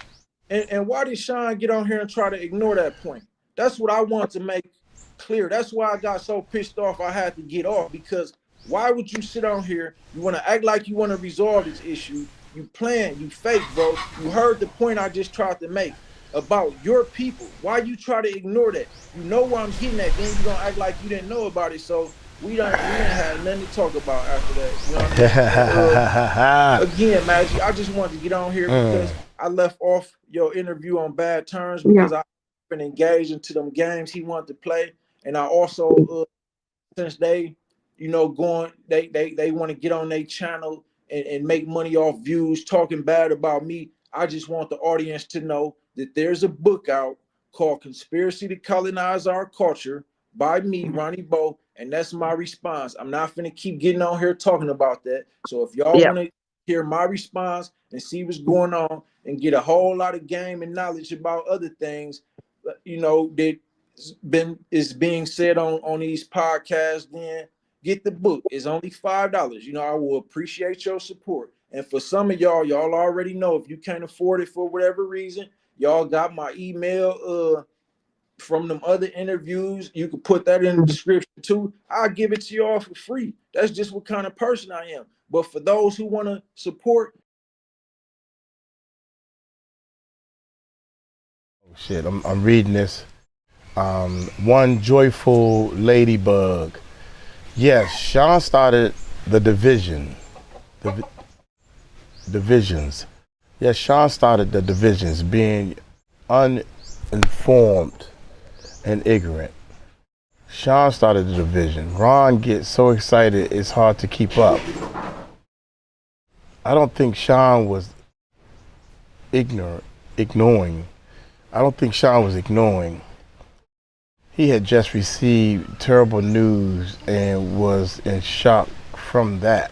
and why did Shaun get on here and try to ignore that point? That's what I want to make clear. That's why I got so pissed off I had to get off, because why would you sit on here? You want to act like you want to resolve this issue. You playing, you fake, bro. You heard the point I just tried to make about your people. Why you try to ignore that? You know where I'm getting at, then you gonna act like you didn't know about it. So we didn't have nothing to talk about after that. You know what I mean? Again, Magic, I just wanted to get on here because I left off your interview on bad terms, because I've been engaged into them games he wanted to play. And I also, since they, you know, they want to get on their channel and make money off views, talking bad about me. I just want the audience to know that there's a book out called Conspiracy to Colonize Our Culture by me, Ronnie Bo, and that's my response. I'm not finna keep getting on here talking about that. So if y'all want to hear my response and see what's going on and get a whole lot of game and knowledge about other things, you know, that is being said on these podcasts, then get the book. It's only $5. You know, I will appreciate your support. And for some of y'all already know, if you can't afford it for whatever reason, y'all got my email from them other interviews. You can put that in the description too. I'll give it to y'all for free. That's just what kind of person I am. But for those who want to support, oh shit, I'm reading this. One joyful ladybug. Yes, Shaun started the divisions. Yes, Shaun started the divisions, being uninformed and ignorant. Shaun started the division. Ron gets so excited it's hard to keep up. I don't think Shaun was ignoring. I don't think Shaun was ignoring. He had just received terrible news and was in shock from that.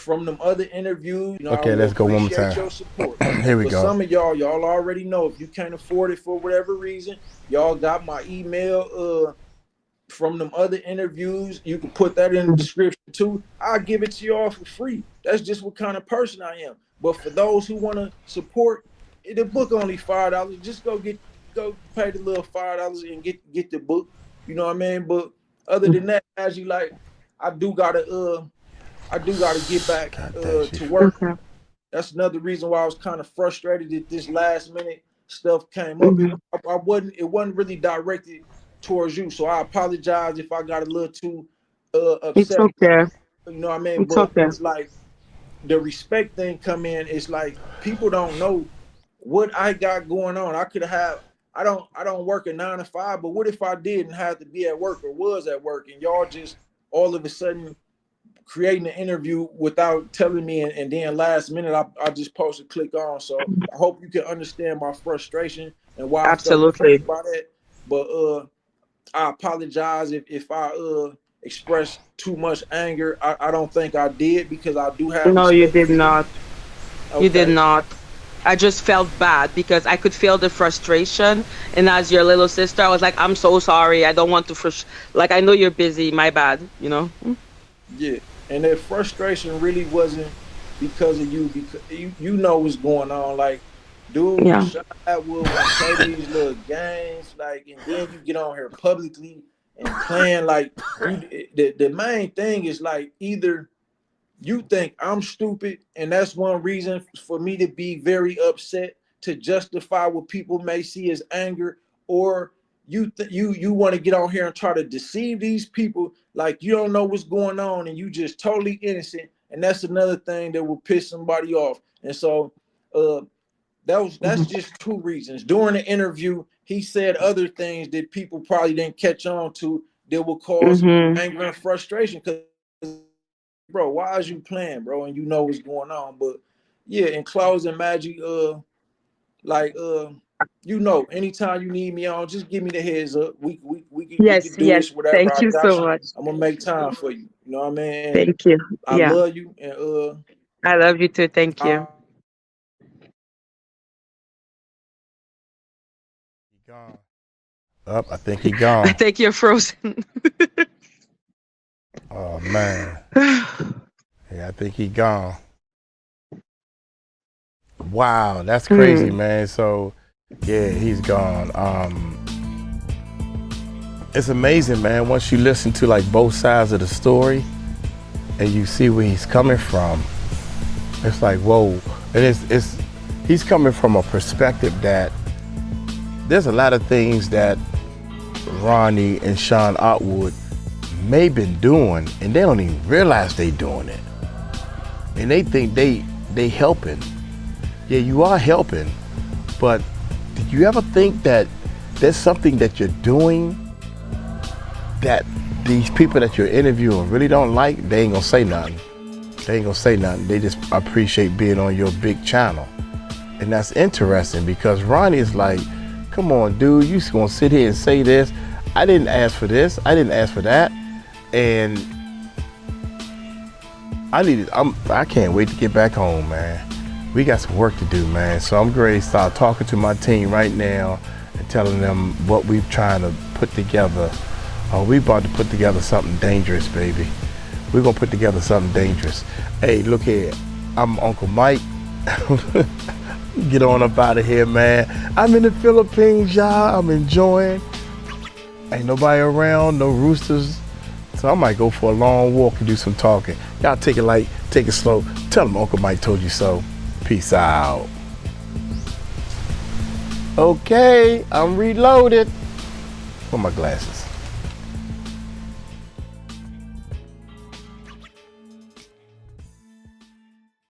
from them other interviews, you know, okay, let's go one more time. Your support. Here we for go. Some of y'all already know, if you can't afford it for whatever reason, y'all got my email from them other interviews. You can put that in the description too. I'll give it to y'all for free. That's just what kind of person I am. But for those who want to support, the book only $5. Just go pay the little $5 and get the book. You know what I mean? But other than that, as you like, I do gotta get back to work. Okay. That's another reason why I was kind of frustrated that this last minute stuff came up. It wasn't really directed towards you, so I apologize if I got a little too upset. It's okay. You know what I mean? It's okay. It's like the respect thing come in. It's like people don't know what I got going on. I don't work a 9 to 5, but what if I didn't have to be at work or was at work, and y'all just all of a sudden creating an interview without telling me, and then last minute I just supposed to click on. So I hope you can understand my frustration and why Absolutely. I felt about it. But I apologize if I expressed too much anger. I don't think I did, because I do have No, you did not. Okay. You did not. I just felt bad because I could feel the frustration. And as your little sister, I was like, I'm so sorry. I don't want to like, I know you're busy. My bad, you know? Yeah, and that frustration really wasn't because of you, because you know what's going on. Like, dude, Yeah. Shaun Attwood want to play these little games, like, and then you get on here publicly and playing like you. The main thing is like either you think I'm stupid, and that's one reason for me to be very upset to justify what people may see as anger, or you want to get on here and try to deceive these people like you don't know what's going on and you just totally innocent, and that's another thing that will piss somebody off. And so that's just two reasons. During the interview, he said other things that people probably didn't catch on to that will cause anger and frustration. Because, bro, why is you playing, bro? And you know what's going on. But yeah, in closing, Magic, like you know, anytime you need me on, just give me the heads up. We Yes, can do yes. this, whatever. Thank I you got so you. much. I'm gonna make time for you. You know what I mean? And Thank you. I Yeah. love you. And I love you too. Thank you. He gone. Up, I think he I gone. think you're frozen. Oh man. Yeah, I think he gone. Wow, that's crazy, man. So yeah, he's gone. It's amazing, man. Once you listen to like both sides of the story and you see where he's coming from, it's like, whoa. And it's he's coming from a perspective that there's a lot of things that Ronnie and Shaun Attwood may been doing and they don't even realize they doing it. And they think they helping. Yeah, you are helping, but did you ever think that there's something that you're doing that these people that you're interviewing really don't like? They ain't gonna say nothing. They ain't gonna say nothing. They just appreciate being on your big channel. And that's interesting because Ronnie is like, come on, dude, you just gonna sit here and say this? I didn't ask for this. I didn't ask for that. And I can't wait to get back home, man. We got some work to do, man. So I'm ready to start talking to my team right now and telling them what we're trying to put together. We about to put together something dangerous, baby. We're gonna put together something dangerous. Hey, look here. I'm Uncle Mike. Get on up out of here, man. I'm in the Philippines, y'all. I'm enjoying. Ain't nobody around, no roosters. So I might go for a long walk and do some talking. Y'all take it light, take it slow. Tell them Uncle Mike told you so. Peace out. Okay, I'm reloaded. Where are my glasses?